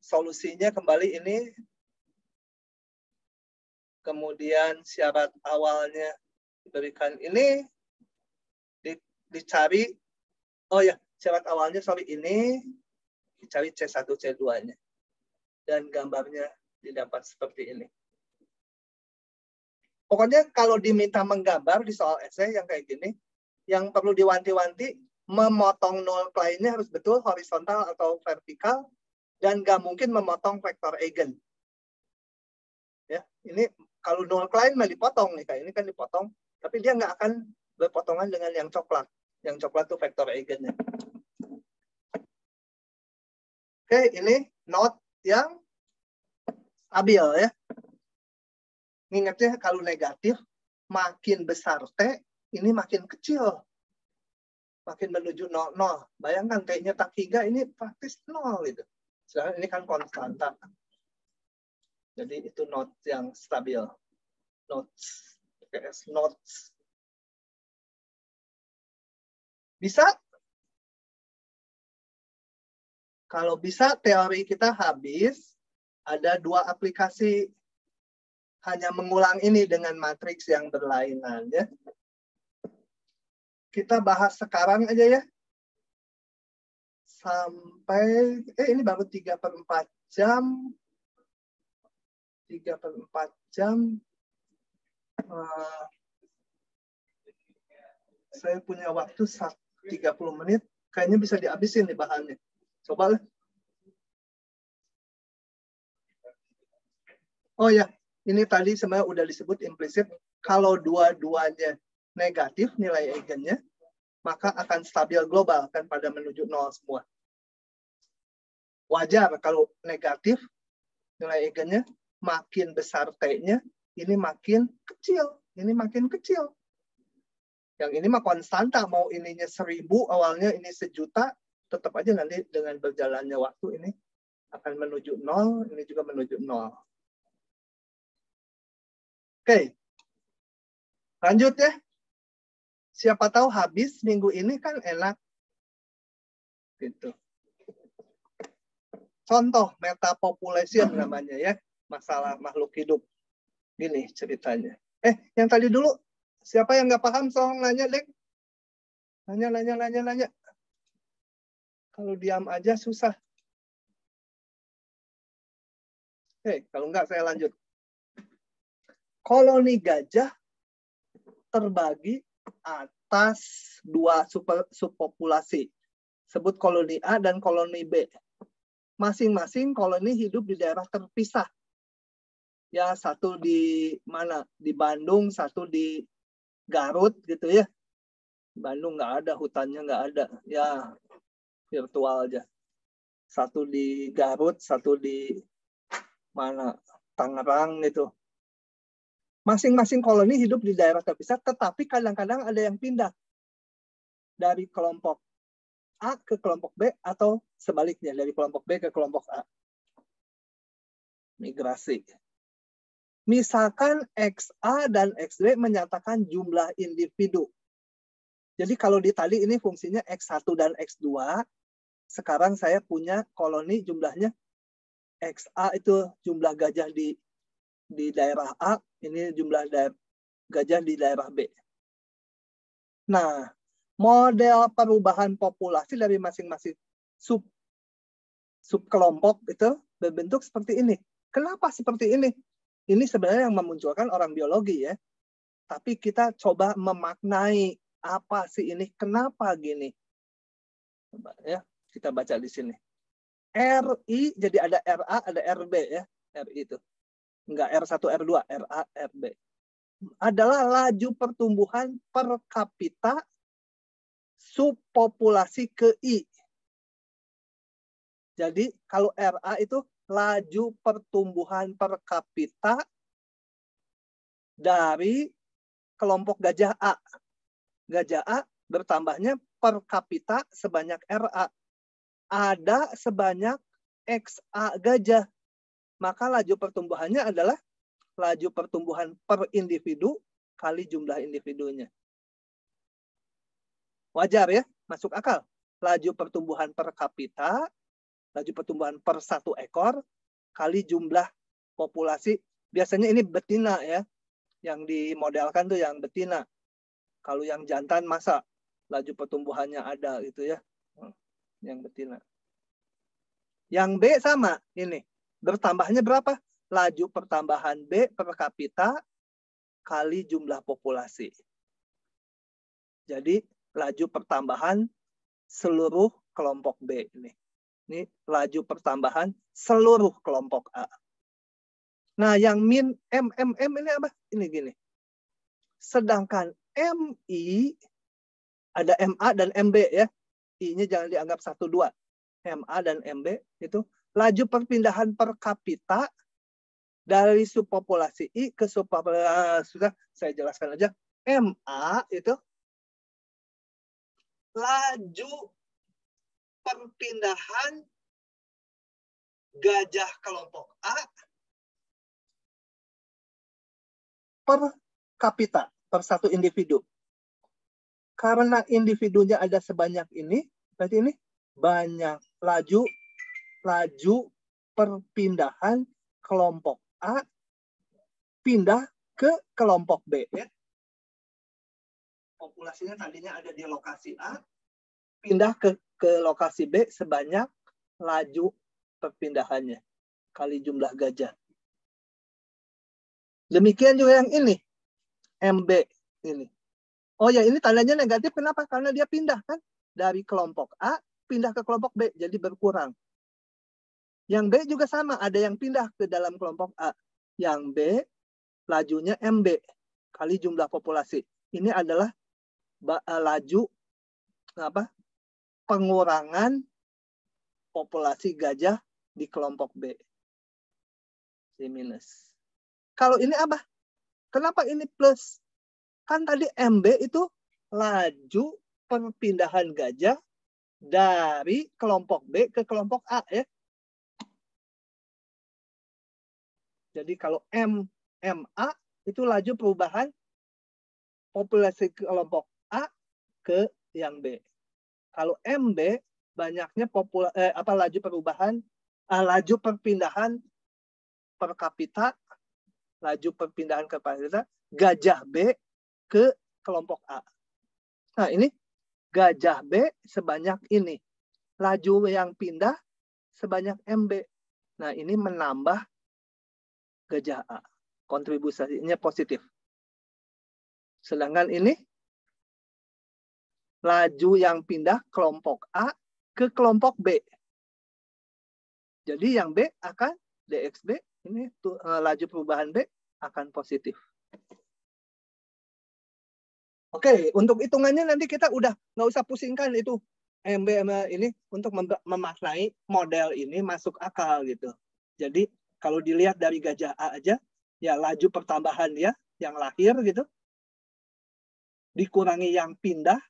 Solusinya kembali ini. Kemudian syarat awalnya diberikan ini. Dicari. Oh ya, syarat awalnya ini. Dicari C1, C2-nya. Dan gambarnya didapat seperti ini. Pokoknya kalau diminta menggambar di soal esai yang kayak gini, yang perlu diwanti-wanti, memotong null line-nya harus betul horizontal atau vertikal, dan nggak mungkin memotong vektor eigen. Ya, ini kalau null line mah dipotong nih, kayak ini kan dipotong, tapi dia nggak akan berpotongan dengan yang coklat. Yang coklat tuh vektor eigennya. Oke, ini node yang stabil ya. Ingatnya kalau negatif, makin besar T, ini makin kecil. Makin menuju 0,0. Bayangkan T-nya tak hingga, ini praktis 0. Gitu. Sedangkan ini kan konstanta. Jadi itu node yang stabil. Nodes. PS nodes. Bisa? Kalau bisa, teori kita habis. Ada 2 aplikasi. Hanya mengulang ini dengan matriks yang berlainan. Ya. Kita bahas sekarang aja ya. sampai ini baru 3/4 jam. 3/4 jam. Saya punya waktu 30 menit. Kayaknya bisa dihabisin nih bahannya. Coba lah. Oh ya, ini tadi sebenarnya udah disebut implisit. Kalau dua-duanya negatif nilai eigennya, maka akan stabil global, akan pada menuju 0 semua. Wajar kalau negatif nilai eigennya, makin besar T-nya, ini makin kecil. Ini makin kecil. Yang ini mah konstanta, mau ininya 1000 awalnya, ini 1.000.000, tetap aja nanti dengan berjalannya waktu ini akan menuju 0, ini juga menuju 0. Oke, lanjut ya. Siapa tahu habis minggu ini kan enak. Gitu. Contoh metapopulation namanya ya, masalah makhluk hidup. Gini ceritanya. Yang tadi dulu. Siapa yang nggak paham soal nanya, Dek? Nanya. Kalau diam aja susah. Kalau nggak saya lanjut. Koloni gajah terbagi atas 2 subpopulasi. Sebut koloni A dan koloni B. Masing-masing koloni hidup di daerah terpisah. Ya, satu di mana? Di Bandung, satu di Garut gitu ya. Bandung nggak ada, hutannya nggak ada. Ya, virtual aja. Satu di Garut, satu di mana? Tangerang gitu. Masing-masing koloni hidup di daerah terpisah, tetapi kadang-kadang ada yang pindah dari kelompok A ke kelompok B atau sebaliknya dari kelompok B ke kelompok A. Migrasi. Misalkan XA dan XB menyatakan jumlah individu. Jadi kalau di tali ini fungsinya X1 dan X2. Sekarang saya punya koloni jumlahnya XA itu jumlah gajah di daerah A. Ini jumlah gajah di daerah B. Nah, model perubahan populasi dari masing-masing subkelompok itu berbentuk seperti ini. Kenapa seperti ini? Ini sebenarnya yang memunculkan orang biologi ya. Tapi kita coba memaknai apa sih ini, kenapa gini. Coba ya, kita baca di sini. RI jadi ada RA, ada RB ya. RI itu. Enggak R1, R2, RA, RB. Adalah laju pertumbuhan per kapita subpopulasi ke I. Jadi kalau RA itu laju pertumbuhan per kapita dari kelompok gajah A. Gajah A bertambahnya per kapita sebanyak RA. Ada sebanyak XA gajah. Maka laju pertumbuhannya adalah laju pertumbuhan per individu kali jumlah individunya. Wajar ya, masuk akal. Laju pertumbuhan per kapita, laju pertumbuhan per 1 ekor, kali jumlah populasi. Biasanya ini betina ya. Yang dimodelkan tuh yang betina. Kalau yang jantan masa laju pertumbuhannya ada gitu ya. Yang betina. Yang B sama ini. Bertambahnya berapa? Laju pertambahan B per kapita kali jumlah populasi. Jadi laju pertambahan seluruh kelompok B ini. Ini laju pertambahan seluruh kelompok A. Nah, yang min MMM ini apa? Ini gini. Sedangkan MI ada MA dan MB ya. I-nya jangan dianggap 1, 2. MA dan MB itu laju perpindahan per kapita dari subpopulasi I ke subpopulasi. Sudah saya jelaskan aja. MA itu laju perpindahan gajah kelompok A per kapita, per 1 individu. Karena individunya ada sebanyak ini, berarti ini banyak laju perpindahan kelompok A pindah ke kelompok B. Ya. Populasinya tadinya ada di lokasi A, pindah ke lokasi B sebanyak laju perpindahannya kali jumlah gajah. Demikian juga yang ini, MB ini. Oh ya, ini tandanya negatif. Kenapa? Karena dia pindah kan dari kelompok A pindah ke kelompok B, jadi berkurang. Yang B juga sama, ada yang pindah ke dalam kelompok A. Yang B lajunya MB kali jumlah populasi. Ini adalah laju pengurangan populasi gajah di kelompok B. C minus. Kalau ini apa? Kenapa ini plus? Kan tadi MB itu laju perpindahan gajah dari kelompok B ke kelompok A ya. Jadi kalau MA itu laju perubahan populasi kelompok A ke yang B. Kalau MB banyaknya laju perubahan, laju perpindahan per kapita, laju perpindahan ke kapita gajah B ke kelompok A. Nah ini gajah B sebanyak ini, laju yang pindah sebanyak MB. Nah ini menambah gajah A, kontribusinya positif. Sedangkan ini laju yang pindah kelompok A ke kelompok B. Jadi yang B akan DXB, ini laju perubahan B akan positif. Oke, untuk hitungannya nanti kita udah nggak usah pusingkan itu MB ini untuk memaknai model ini masuk akal gitu. Jadi kalau dilihat dari gajah A aja, ya laju pertambahan ya, yang lahir gitu, dikurangi yang pindah,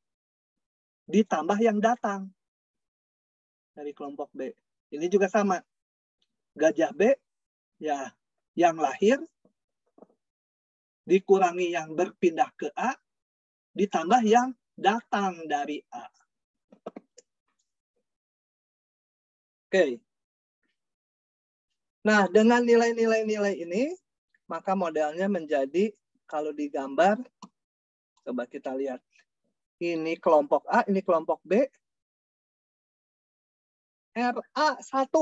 ditambah yang datang dari kelompok B. Ini juga sama. Gajah B, ya yang lahir, dikurangi yang berpindah ke A, ditambah yang datang dari A. Oke. Nah, dengan nilai-nilai ini, maka modelnya menjadi, kalau digambar, coba kita lihat. Ini kelompok A, ini kelompok B. RA1.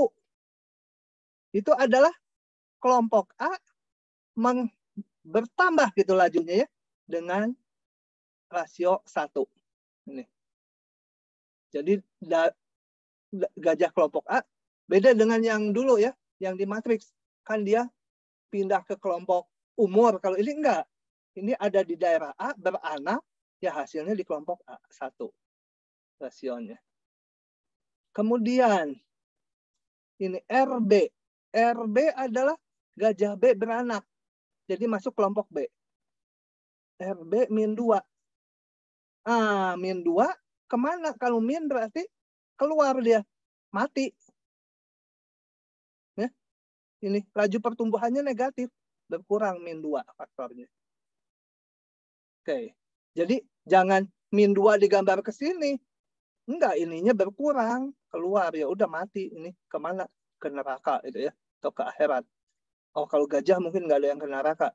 Itu adalah kelompok A bertambah gitu lajunya ya, dengan rasio 1. Ini. Jadi gajah kelompok A beda dengan yang dulu ya, yang di matriks. Kan dia pindah ke kelompok umur. Kalau ini enggak. Ini ada di daerah A, beranak, ya hasilnya di kelompok A, 1 rasionya. Kemudian ini RB. RB adalah gajah B beranak. Jadi masuk kelompok B. RB min 2. Min 2 kemana? Kalau min berarti keluar dia. Mati. Ya. Ini laju pertumbuhannya negatif. Berkurang min 2 faktornya. Oke. Jadi jangan min 2 digambar ke sini. Enggak, ininya berkurang. Keluar. Ya udah mati. Ini kemana? Ke neraka itu ya. Atau ke akhirat. Oh, kalau gajah mungkin nggak ada yang ke neraka.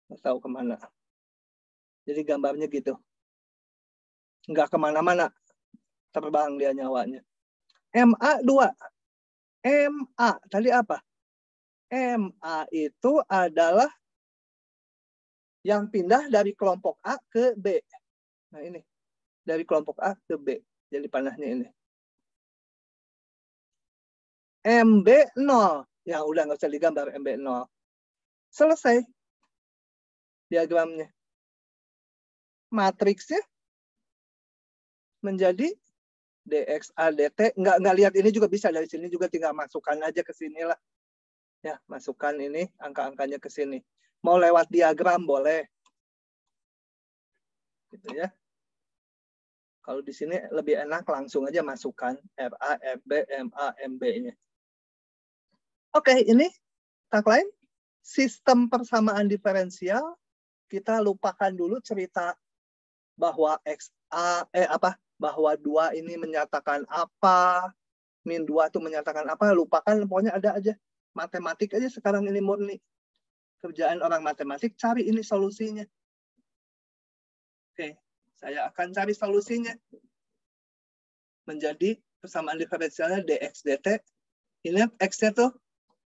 Nggak tahu kemana. Jadi gambarnya gitu. Nggak kemana-mana. Terbang dia nyawanya. MA2. MA tadi apa? MA itu adalah yang pindah dari kelompok A ke B. Nah ini. Dari kelompok A ke B. Jadi panahnya ini. MB0. Ya udah nggak usah digambar MB0. Selesai diagramnya. Matriksnya menjadi DXA DT. Nggak lihat ini juga bisa, dari sini juga tinggal masukkan aja ke sini lah. Ya, masukkan ini angka-angkanya ke sini. Mau lewat diagram boleh. Gitu ya. Kalau di sini lebih enak langsung aja masukkan RA, RB, MA, MB-nya. Oke, ini tak lain sistem persamaan diferensial. Kita lupakan dulu cerita bahwa bahwa 2 ini menyatakan apa, min 2 itu menyatakan apa, lupakan, pokoknya ada aja. Matematik aja sekarang ini murni. Kerjaan orang matematik, cari ini solusinya. Oke, saya akan cari solusinya. menjadi persamaan diferensialnya dx dt. Ini x-nya tuh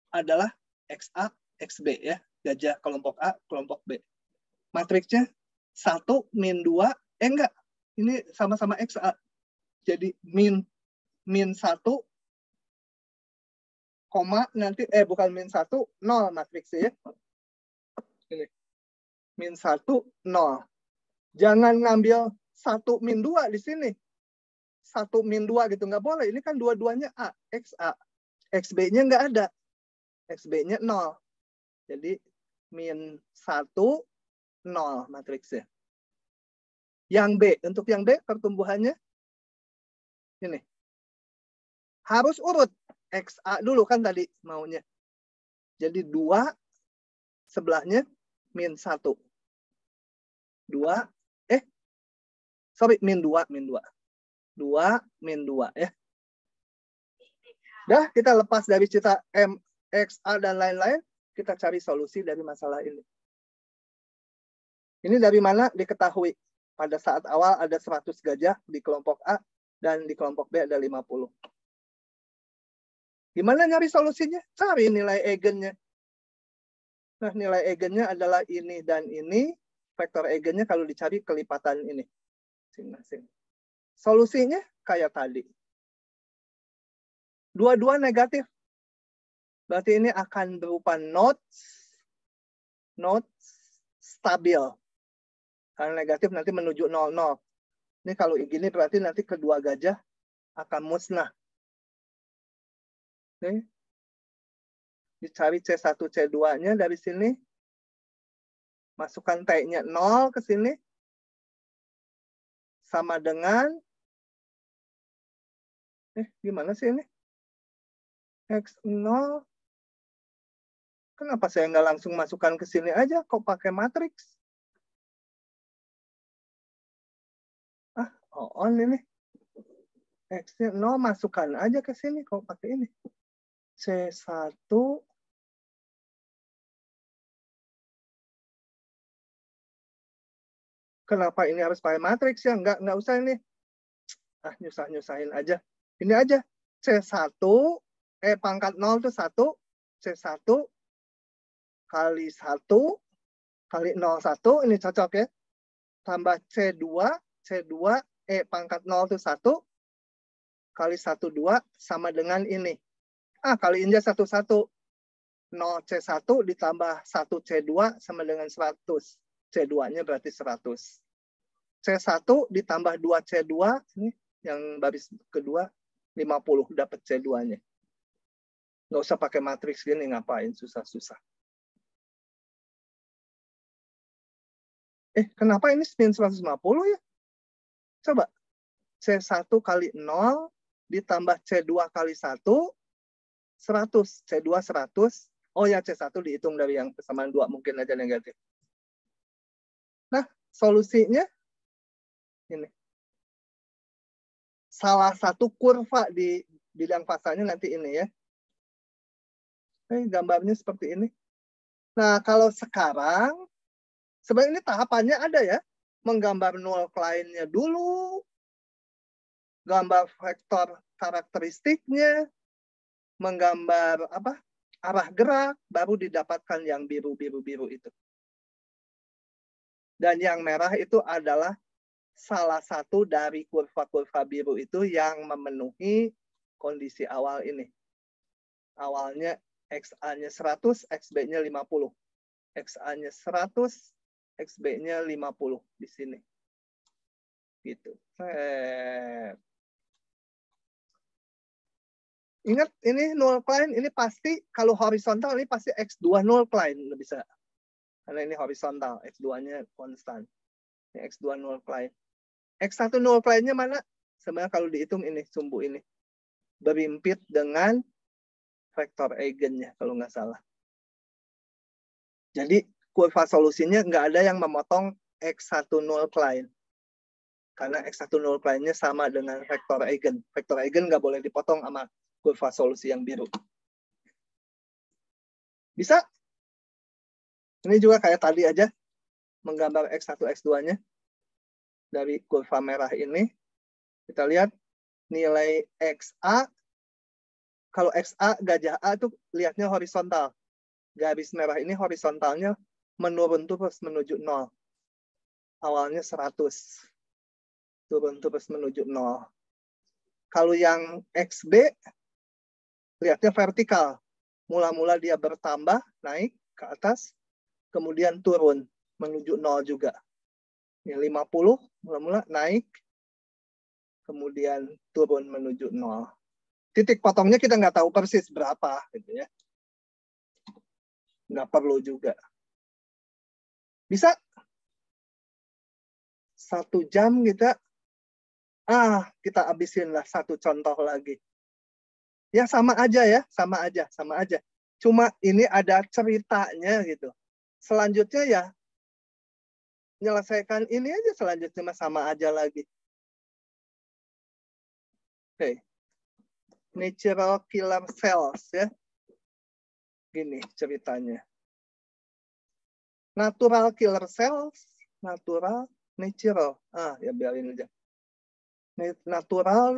adalah xa, xb ya, gajah kelompok A, kelompok B. Matriksnya 1, min 2, enggak, ini sama-sama xa. Jadi min 1, koma, nanti, bukan min 1, 0 matriksnya ya. Ini, min 1, 0. Jangan ngambil 1 min 2 di sini. 1 min 2 gitu, nggak boleh. Ini kan dua-duanya A, xa. XB-nya nggak ada. XB-nya 0. Jadi min 1, 0 matriksnya. Yang B, untuk yang B pertumbuhannya ini. Harus urut. XA dulu kan tadi maunya. Jadi 2, sebelahnya min 1. 2, min 2, min 2. 2, min 2 ya. Dah, kita lepas dari cerita M, X, A, dan lain-lain. Kita cari solusi dari masalah ini. Ini dari mana diketahui? Pada saat awal ada 100 gajah di kelompok A, dan di kelompok B ada 50. Gimana nyari solusinya? Cari nilai eigennya. Nah, nilai eigennya adalah ini dan ini. Vektor eigennya kalau dicari kelipatan ini. Masing-masing. Solusinya kayak tadi. Dua-dua negatif. Berarti ini akan berupa nodes stabil. Karena negatif nanti menuju 0,0. Ini kalau gini berarti nanti kedua gajah akan musnah. Oke. Dicari C1, C2-nya dari sini. Masukkan T-nya 0 ke sini. Sama dengan gimana sih ini? X0. Kenapa saya nggak langsung masukkan ke sini aja? Kok pakai matriks? On ini. X-nya 0, masukkan aja ke sini. Kok pakai ini? C1. Kenapa ini harus pakai matriks ya? Nggak usah ini. Nyusah-nyusahin aja. Ini aja. C1, pangkat 0 itu 1. C1 kali 1 kali 0,1. Ini cocok ya. Tambah C2. C2, pangkat 0 itu 1. Kali 1, 2. Sama dengan ini. Kaliin aja 1, 1. 0 C1 ditambah 1 C2 sama dengan 100. C2-nya berarti 100. C1 ditambah 2 C2, ini yang baris kedua, 50 dapat C2-nya. Nggak usah pakai matriks gini, ngapain susah-susah. Kenapa ini min 150 ya? Coba. C1 kali 0 ditambah C2 kali 1, 100. C2 100. Oh ya, C1 dihitung dari yang persamaan 2, mungkin aja negatif. Nah, solusinya ini. Salah satu kurva di bidang fasanya nanti ini ya. Gambarnya seperti ini. Nah, kalau sekarang, sebenarnya ini tahapannya ada ya. Menggambar null line-nya dulu. Gambar vektor karakteristiknya. Menggambar arah gerak, baru didapatkan yang biru-biru itu. Dan yang merah itu adalah salah satu dari kurva-kurva biru itu yang memenuhi kondisi awal ini. Awalnya XA-nya 100, XB-nya 50. XA-nya 100, XB-nya 50 di sini. Gitu. Ingat, ini null line, ini pasti kalau horizontal ini pasti X2 null line bisa. Karena ini horizontal, X2-nya konstan. Ini X2 null line. X1 null line-nya mana? Sebenarnya kalau dihitung ini, sumbu ini. Berimpit dengan vektor eigennya, kalau nggak salah. Jadi, kurva solusinya nggak ada yang memotong X1 null line. Karena X1 null line-nya sama dengan vektor eigen. Vektor eigen nggak boleh dipotong sama kurva solusi yang biru. Bisa? Ini juga kayak tadi aja. Menggambar X1, X2-nya. Dari kurva merah ini. Kita lihat. nilai XA, kalau XA gajah A tuh lihatnya horizontal. Garis merah ini horizontalnya menurun terus menuju 0. Awalnya 100. Turun terus menuju 0. Kalau yang XB, lihatnya vertikal. Mula-mula dia bertambah, naik ke atas, kemudian turun menuju 0 juga. Ini 50, mula-mula naik, kemudian turun menuju 0. Titik potongnya kita nggak tahu persis berapa, gitu ya. Nggak perlu juga. Bisa 1 jam kita habisin lah 1 contoh lagi. Ya sama aja ya, sama aja. Cuma ini ada ceritanya gitu. Selanjutnya ya menyelesaikan ini aja, selanjutnya sama aja lagi. Oke. Natural killer cells ya. Gini ceritanya. Natural killer cells, natural. Ya biarin aja. Natural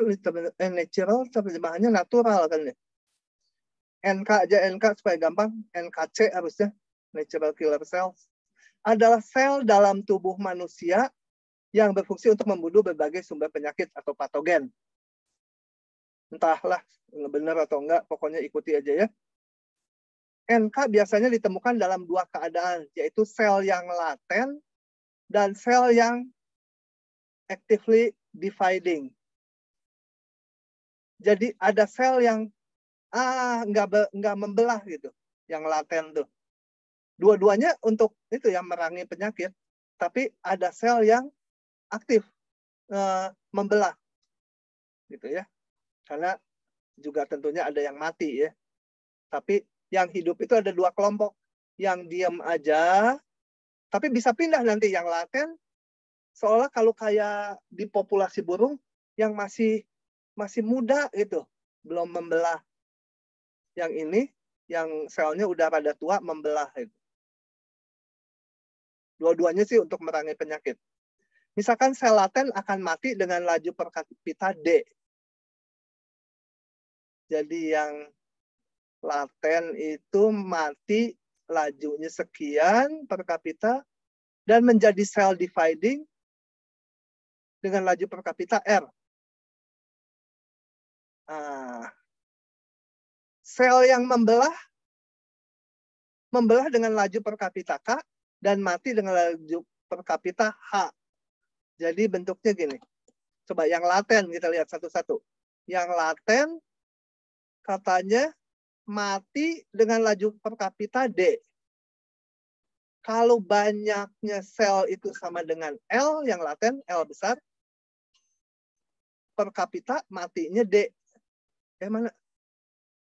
terjemahannya natural kan ya. NK aja, NK supaya gampang. NKC harusnya. Natural killer cells. Adalah sel dalam tubuh manusia yang berfungsi untuk membunuh berbagai sumber penyakit atau patogen. Entahlah benar atau enggak, pokoknya ikuti aja ya. NK biasanya ditemukan dalam 2 keadaan, yaitu sel yang laten dan sel yang actively dividing. Jadi ada sel yang nggak membelah gitu, yang laten tuh. Dua-duanya untuk itu yang merangi penyakit, tapi ada sel yang aktif membelah, gitu ya. Karena juga tentunya ada yang mati ya. Tapi yang hidup itu ada 2 kelompok, yang diam aja, tapi bisa pindah nanti yang laten. Seolah kalau kayak di populasi burung yang masih muda gitu, belum membelah. Yang ini, yang selnya udah rada tua membelah itu. Dua-duanya sih untuk merangi penyakit. Misalkan sel laten akan mati dengan laju per kapita D. Jadi yang laten itu mati lajunya sekian per kapita dan menjadi sel dividing dengan laju per kapita R. Sel yang membelah dengan laju per kapita K dan mati dengan laju per kapita H. Jadi bentuknya gini. Coba yang laten kita lihat satu-satu. Yang laten katanya mati dengan laju per kapita D. Kalau banyaknya sel itu sama dengan L, yang laten, L besar, per kapita matinya D. Mana?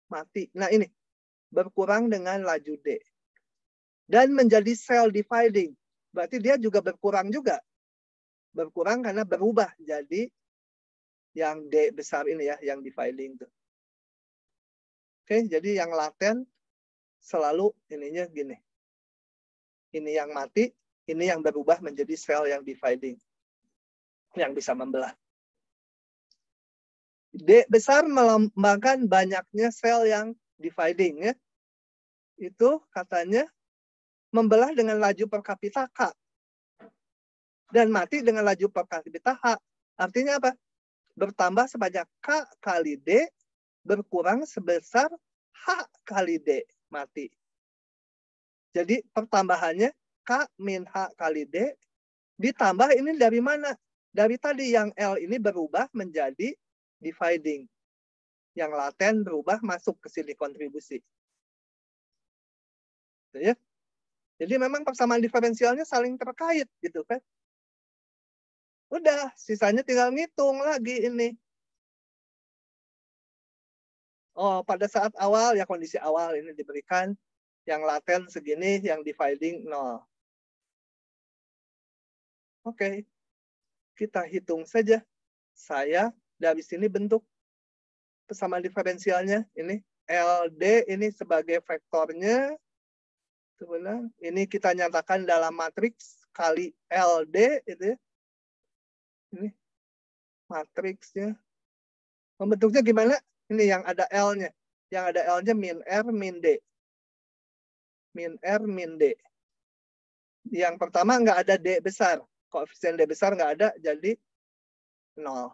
Mati. Nah ini, berkurang dengan laju D. Dan menjadi cell dividing. Berarti dia juga berkurang juga. Berkurang karena berubah jadi yang D besar ini ya, yang dividing tuh. Oke, jadi yang laten selalu ininya gini. Ini yang mati, ini yang berubah menjadi sel yang dividing. Yang bisa membelah. D besar melambangkan banyaknya sel yang dividing ya. Itu katanya membelah dengan laju per kapita K. Dan mati dengan laju per kapita H. Artinya apa? Bertambah sebanyak K kali D, berkurang sebesar H kali D, mati. Jadi pertambahannya K min H kali D, ditambah ini dari mana? Dari tadi yang L ini berubah menjadi dividing. Yang laten berubah masuk ke sini kontribusi. Ya. Jadi memang persamaan diferensialnya saling terkait gitu kan. Udah, sisanya tinggal ngitung lagi ini. Oh, pada saat awal, ya kondisi awal ini diberikan yang laten segini, yang dividing 0. Oke, kita hitung saja. Saya dari sini bentuk persamaan diferensialnya. Ini LD ini sebagai vektornya. Sebenarnya ini kita nyatakan dalam matriks kali LD itu ya. Ini matriksnya. Membentuknya gimana? Ini yang ada L-nya. Yang ada L-nya min R, min D. Min R, min D. Yang pertama nggak ada D besar. Koefisien D besar nggak ada, jadi 0.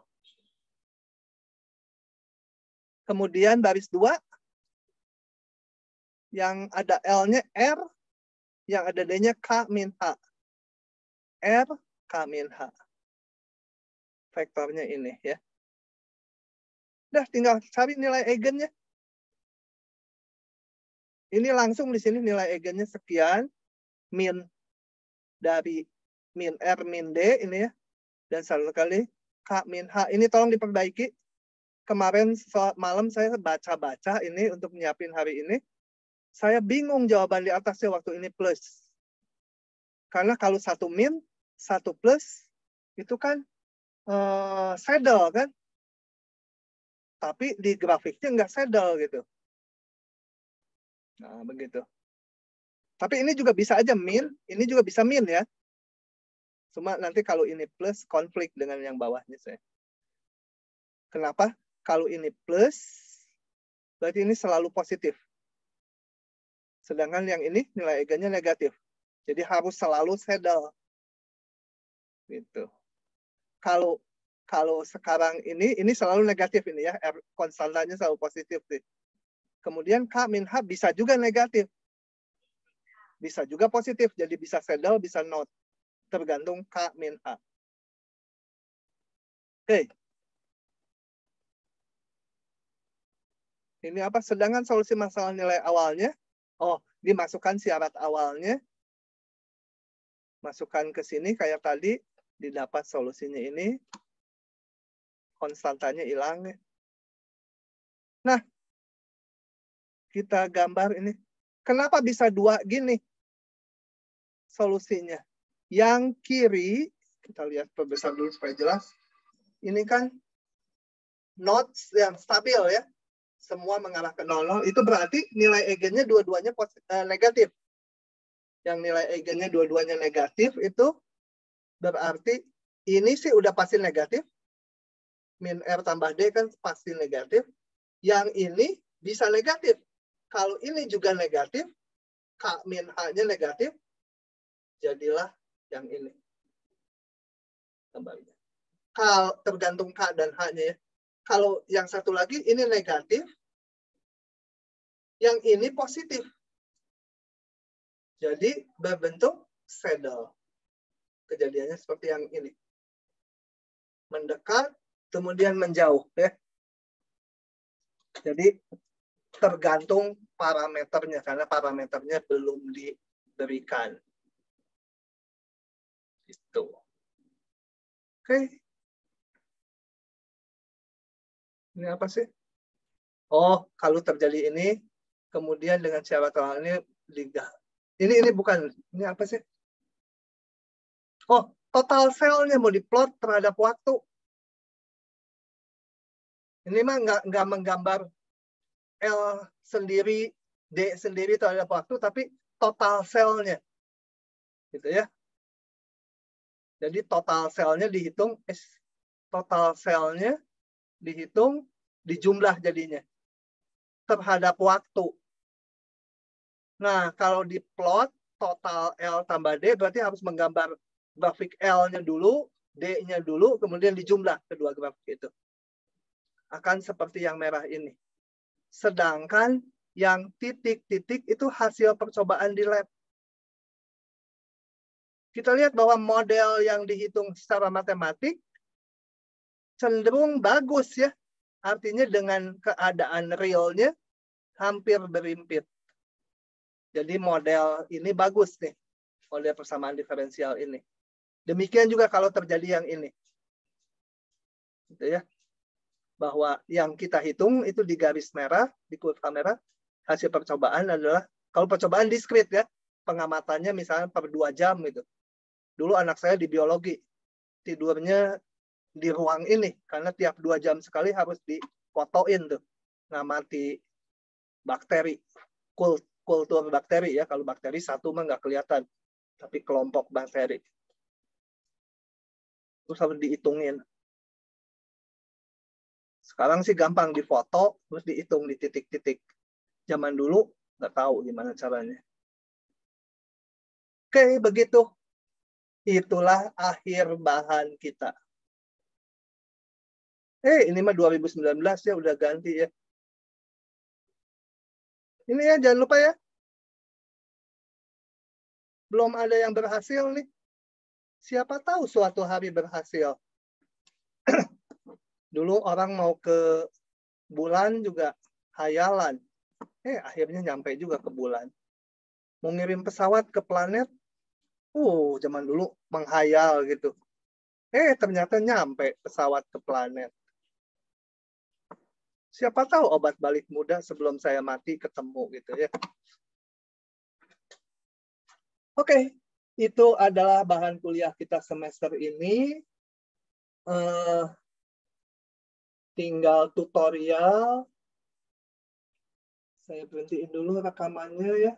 Kemudian baris 2. Yang ada L-nya R. Yang ada D-nya K min H. R, K min H. Vektornya ini ya. Udah tinggal cari nilai eigennya. Ini langsung di sini nilai eigennya sekian. Min dari min R min D ini ya. Dan satu kali K min H. Ini tolong diperbaiki. Kemarin malam saya baca-baca ini untuk nyiapin hari ini. Saya bingung jawaban di atasnya waktu ini plus. Karena kalau satu min, satu plus, itu kan saddle kan. Tapi di grafiknya nggak saddle gitu. Nah, begitu. Tapi ini juga bisa aja min, ini juga bisa min ya. Cuma nanti kalau ini plus, konflik dengan yang bawahnya saya. Kenapa? Kalau ini plus, berarti ini selalu positif. Sedangkan yang ini nilai eigennya negatif. Jadi harus selalu saddle. Gitu. Kalau sekarang ini selalu negatif ini ya, R konstantanya selalu positif sih. Kemudian K min H bisa juga negatif. Bisa juga positif, jadi bisa saddle, bisa not. Tergantung K min H. Oke. Ini apa? Sedangkan solusi masalah nilai awalnya, dimasukkan syarat awalnya. Masukkan ke sini kayak tadi, didapat solusinya ini. Konstantanya hilang. Nah, kita gambar ini. Kenapa bisa 2 gini solusinya? Yang kiri, kita lihat perbesar dulu supaya jelas. Ini kan nodes yang stabil ya. Semua mengarah ke 0,0. Itu berarti nilai eigennya dua-duanya negatif. Yang nilai eigennya dua-duanya negatif itu berarti ini sih udah pasti negatif. Min R tambah D kan pasti negatif. Yang ini bisa negatif. Kalau ini juga negatif, K min H-nya negatif, jadilah yang ini. Kembali. Kalau tergantung K dan H-nya ya. Kalau yang satu lagi ini negatif, yang ini positif. Jadi berbentuk saddle. Kejadiannya seperti yang ini. Mendekat, kemudian menjauh ya. Jadi tergantung parameternya karena parameternya belum diberikan. Itu. Oke. Ini apa sih? Oh, kalau terjadi ini kemudian dengan syarat awal ini ini bukan. Ini apa sih? Oh, total cell-nya mau diplot terhadap waktu. Ini mah nggak menggambar L sendiri, D sendiri terhadap waktu, tapi total cell-nya. Gitu ya. Jadi total cell-nya dihitung, total cell-nya dihitung, dijumlah jadinya. Terhadap waktu. Nah, kalau diplot, total L tambah D, berarti harus menggambar grafik L-nya dulu, D-nya dulu, kemudian dijumlah kedua grafik itu. Akan seperti yang merah ini. Sedangkan yang titik-titik itu hasil percobaan di lab. Kita lihat bahwa model yang dihitung secara matematik cenderung bagus ya. Artinya dengan keadaan realnya hampir berimpit. Jadi model ini bagus nih. Model persamaan diferensial ini. Demikian juga kalau terjadi yang ini. Gitu ya. Bahwa yang kita hitung itu di garis merah, di kurva merah, hasil percobaan adalah, kalau percobaan diskrit ya, pengamatannya misalnya per 2 jam gitu. Dulu anak saya di biologi, tidurnya di ruang ini, karena tiap 2 jam sekali harus difotoin tuh, ngamati bakteri, kultur bakteri ya, kalau bakteri satu mah nggak kelihatan, tapi kelompok bakteri. Terus harus dihitungin. Sekarang sih gampang difoto, terus dihitung di titik-titik. Zaman dulu nggak tahu gimana caranya. Oke, begitu. Itulah akhir bahan kita. Ini mah 2019 ya, udah ganti ya. Ini ya, jangan lupa ya. Belum ada yang berhasil nih. Siapa tahu suatu hari berhasil. Dulu orang mau ke bulan juga hayalan. Akhirnya nyampe juga ke bulan. Mau ngirim pesawat ke planet, zaman dulu menghayal gitu. Ternyata nyampe pesawat ke planet. Siapa tahu obat balik muda sebelum saya mati ketemu gitu ya. Oke, itu adalah bahan kuliah kita semester ini. Tinggal tutorial. Saya berhentiin dulu rekamannya ya.